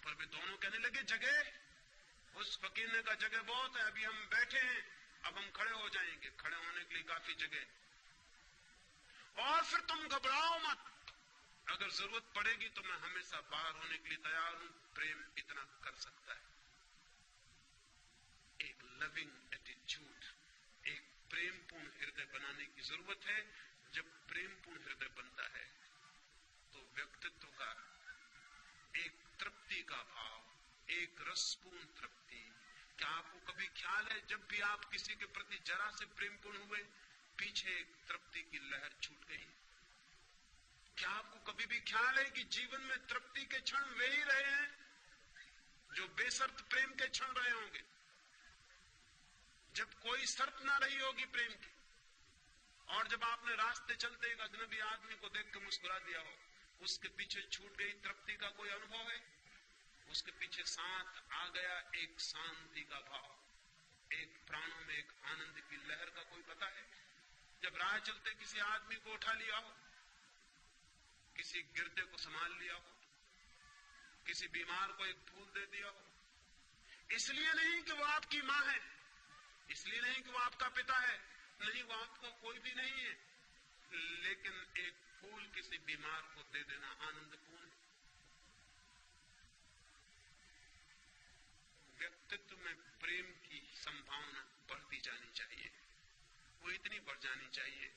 पर वे दोनों कहने लगे जगह उस फकीर ने कहा जगह बहुत है, अभी हम बैठे हैं, अब हम खड़े हो जाएंगे, खड़े होने के लिए काफी जगह, और फिर तुम घबराओ मत, अगर जरूरत पड़ेगी तो मैं हमेशा बाहर होने के लिए तैयार हूं। प्रेम इतना कर सकता है, एक लविंग एटीट्यूड, एक प्रेमपूर्ण हृदय बनाने की जरूरत है। जब प्रेमपूर्ण हृदय बनता है तो व्यक्तित्व का एक तृप्ति का भाव, एक रसपूर्ण तृप्ति। क्या आपको कभी ख्याल है जब भी आप किसी के प्रति जरा से प्रेमपूर्ण हुए, पीछे एक तृप्ति की लहर छूट गई? क्या आपको कभी भी ख्याल है कि जीवन में तृप्ति के क्षण वे ही रहे हैं जो बेशर्त प्रेम के क्षण रहे होंगे, जब कोई शर्त ना रही होगी प्रेम की, और जब आपने रास्ते चलते एक अजनबी आदमी को देख कर मुस्कुरा दिया हो, उसके पीछे छूट गई तृप्ति का कोई अनुभव है? उसके पीछे साथ आ गया एक शांति का भाव, एक प्राणों में एक आनंद की लहर का कोई पता है? जब राह चलते किसी आदमी को उठा लिया हो, किसी गिरते को संभाल लिया हो, किसी बीमार को एक फूल दे दिया हो, इसलिए नहीं कि वो आपकी मां है, इसलिए नहीं कि वो आपका पिता है, नहीं, वो आपको कोई भी नहीं है, लेकिन एक फूल किसी बीमार को दे देना आनंदपूर्ण है। व्यक्तित्व में प्रेम की संभावना बढ़ती जानी चाहिए, वो इतनी बढ़ जानी चाहिए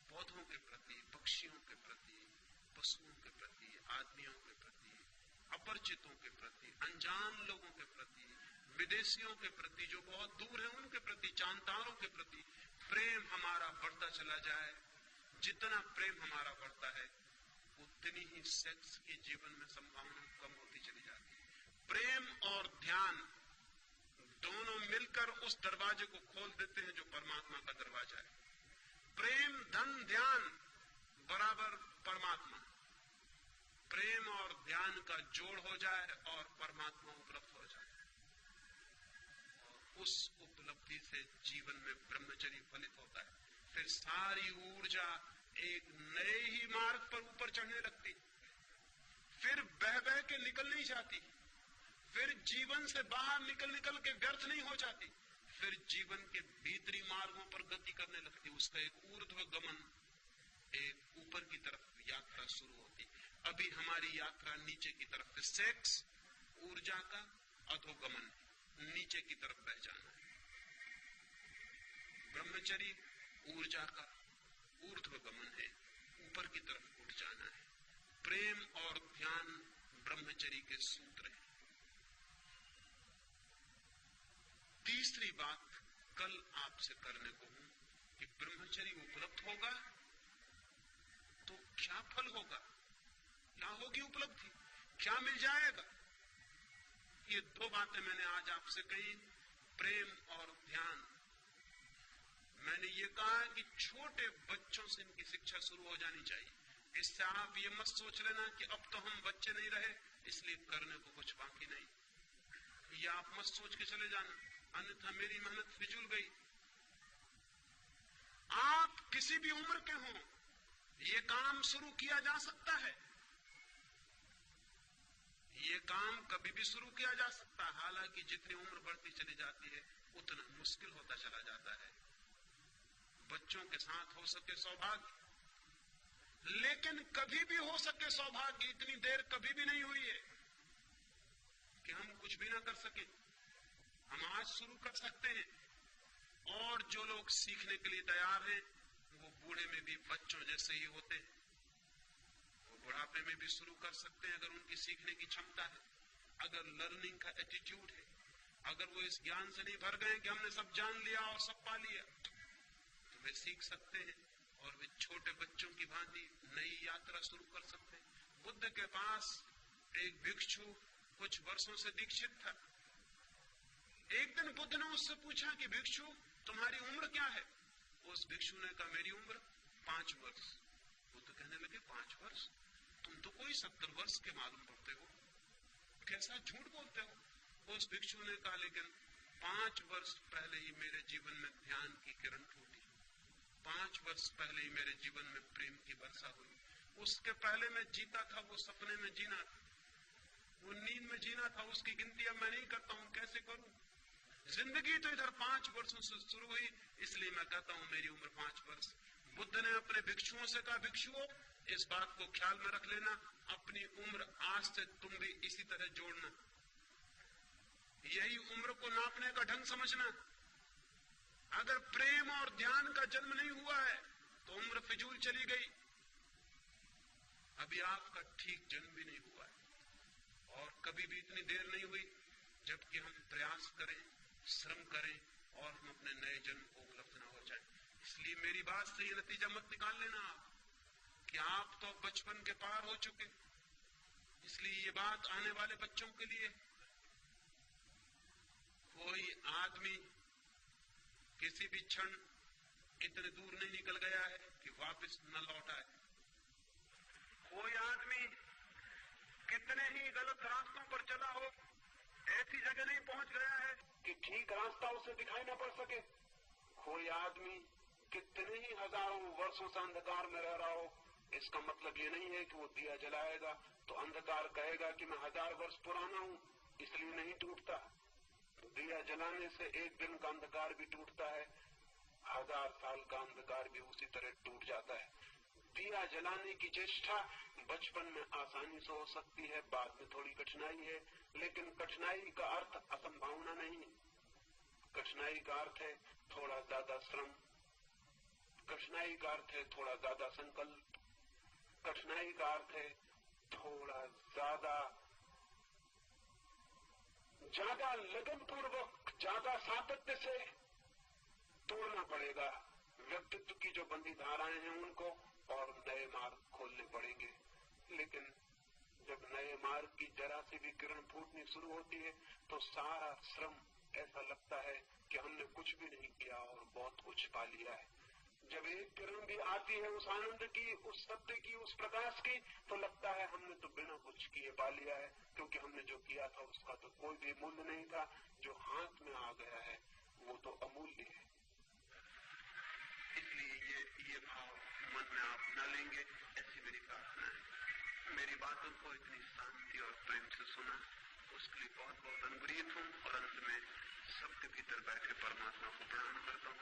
पौधों के प्रति, पक्षियों के प्रति, पशुओं के प्रति, आदमियों के प्रति, अपरिचितों के प्रति, अनजान लोगों के प्रति, विदेशियों के प्रति, जो बहुत दूर है उनके प्रति, चांतारों के प्रति प्रेम हमारा बढ़ता चला जाए। जितना प्रेम हमारा बढ़ता है उतनी ही सेक्स की जीवन में संभावना कम होती चली जाती है। प्रेम और ध्यान दोनों मिलकर उस दरवाजे को खोल देते हैं जो परमात्मा का दरवाजा है। प्रेम धन ध्यान बराबर परमात्मा, प्रेम और ध्यान का जोड़ हो जाए और परमात्मा उपलब्ध हो जाए, और उस उपलब्धि से जीवन में ब्रह्मचर्य फलित होता है। फिर सारी ऊर्जा एक नए ही मार्ग पर ऊपर चढ़ने लगती, फिर बह बह के निकल नहीं जाती, फिर जीवन से बाहर निकल के व्यर्थ नहीं हो जाती, फिर जीवन के भीतरी मार्गों पर गति करने लगती, उसका एक ऊर्ध्व गमन, एक ऊपर की तरफ यात्रा शुरू होती। अभी हमारी यात्रा नीचे की तरफ है, सेक्स ऊर्जा का अधोगमन, नीचे की तरफ बह जाना है। ब्रह्मचर्य ऊर्जा का ऊर्ध्व गमन है, ऊपर की तरफ उठ जाना है। प्रेम और ध्यान ब्रह्मचर्य के सूत्र हैं। तीसरी बात कल आपसे करने को हूं कि ब्रह्मचर्य उपलब्ध होगा तो क्या फल होगा, क्या होगी उपलब्धि, क्या मिल जाएगा? ये दो बातें मैंने आज आपसे कही, प्रेम और ध्यान। मैंने ये कहा कि छोटे बच्चों से इनकी शिक्षा शुरू हो जानी चाहिए। इससे आप ये मत सोच लेना कि अब तो हम बच्चे नहीं रहे इसलिए करने को कुछ बाकी नहीं। ये आप मत सोच के चले जाना, अन्यथा मेरी मेहनत फिजूल गई। आप किसी भी उम्र के हों, ये काम शुरू किया जा सकता है, ये काम कभी भी शुरू किया जा सकता है। हालांकि जितनी उम्र बढ़ती चली जाती है उतना मुश्किल होता चला जाता है। बच्चों के साथ हो सके सौभाग्य, लेकिन कभी भी हो सके सौभाग्य इतनी देर कभी भी नहीं हुई है कि हम कुछ भी ना कर सके। हम आज शुरू कर सकते हैं, और जो लोग सीखने के लिए तैयार हैं वो बूढ़े में भी बच्चों जैसे ही होते हैं, वो बुढ़ापे में भी शुरू कर सकते हैं अगर उनकी सीखने की क्षमता है, अगर लर्निंग का एटीट्यूड है, अगर वो इस ज्ञान से नहीं भर गए कि हमने सब जान लिया और सब पा लिया, तो वे सीख सकते हैं और वे छोटे बच्चों की भांति नई यात्रा शुरू कर सकते हैं। बुद्ध के पास एक भिक्षु कुछ वर्षों से दीक्षित था। एक दिन बुद्ध ने उससे पूछा कि भिक्षु तुम्हारी उम्र क्या है? उस भिक्षु ने कहा मेरी उम्र 5 वर्ष। बुद्ध कहने लगे 5 वर्ष? तुम तो कोई 70 वर्ष के मालूम पड़ते हो, कैसा झूठ बोलते हो? उस भिक्षु ने कहा लेकिन 5 वर्ष पहले ही मेरे जीवन में ध्यान की किरण फूटी, 5 वर्ष पहले ही मेरे जीवन में प्रेम की वर्षा हुई। उसके पहले मैं जीता था वो सपने में जीना था। वो नींद में जीना था, उसकी गिनती अब मैं नहीं करता हूं, कैसे करूं? जिंदगी तो इधर 5 वर्षों से शुरू हुई, इसलिए मैं कहता हूं मेरी उम्र 5 वर्ष। बुद्ध ने अपने भिक्षुओं से कहा, भिक्षुओं इस बात को ख्याल में रख लेना, अपनी उम्र आज से तुम भी इसी तरह जोड़ना, यही उम्र को नापने का ढंग समझना। अगर प्रेम और ध्यान का जन्म नहीं हुआ है तो उम्र फिजूल चली गई। अभी आपका ठीक जन्म भी नहीं हुआ है और कभी भी इतनी देर नहीं हुई जबकि हम प्रयास करें, श्रम करें और हम अपने नए जन्म को उपलब्ध न हो जाए। इसलिए मेरी बात से ये नतीजा मत निकाल लेना आप कि आप तो बचपन के पार हो चुके, इसलिए ये बात आने वाले बच्चों के लिए। कोई आदमी किसी भी क्षण इतने दूर नहीं निकल गया है कि वापस न लौट आए। कोई आदमी कितने ही गलत रास्तों पर चला हो, ऐसी जगह नहीं पहुंच गया है कि ठीक रास्ता उसे दिखाई न पड़ सके। कोई आदमी कितने ही हजारों वर्षों से अंधकार में रह रहा हो, इसका मतलब ये नहीं है कि वो दिया जलाएगा तो अंधकार कहेगा कि मैं 1000 वर्ष पुराना हूं इसलिए नहीं टूटता। दिया जलाने से एक दिन का अंधकार भी टूटता है, 1000 साल का अंधकार भी उसी तरह टूट जाता है। दिया जलाने की चेष्टा बचपन में आसानी से हो सकती है, बाद में थोड़ी कठिनाई है, लेकिन कठिनाई का अर्थ असंभावना नहीं। कठिनाई का अर्थ है थोड़ा ज्यादा श्रम, कठिनाई का अर्थ है थोड़ा ज्यादा संकल्प, कठिनाई का अर्थ है थोड़ा ज्यादा लगन पूर्वक, ज्यादा सातत्य से तोड़ना पड़ेगा व्यक्तित्व की जो बंदी धाराएं हैं उनको, और नए मार्ग खोलने पड़ेंगे। लेकिन जब नए मार्ग की जरा सी भी किरण फूटनी शुरू होती है तो सारा श्रम ऐसा लगता है कि हमने कुछ भी नहीं किया और बहुत कुछ पा लिया है। जब एक किरण भी आती है उस आनंद की, उस सत्य की, उस प्रकाश की, तो लगता है हमने तो बिना कुछ किए पा लिया है, क्योंकि हमने जो किया था उसका तो कोई भी मूल्य नहीं था। जो हाथ में आ गया है वो तो अमूल्य है। इसलिए ये भाव मन में आप न लेंगे, ऐसी मेरी प्रार्थना है। मेरी बातों को इतनी शांति और प्रेम से सुना, उसके लिए बहुत बहुत अनुग्रहित हूँ और अंत में सबके भीतर बैठे परमात्मा को प्रणाम करता हूँ।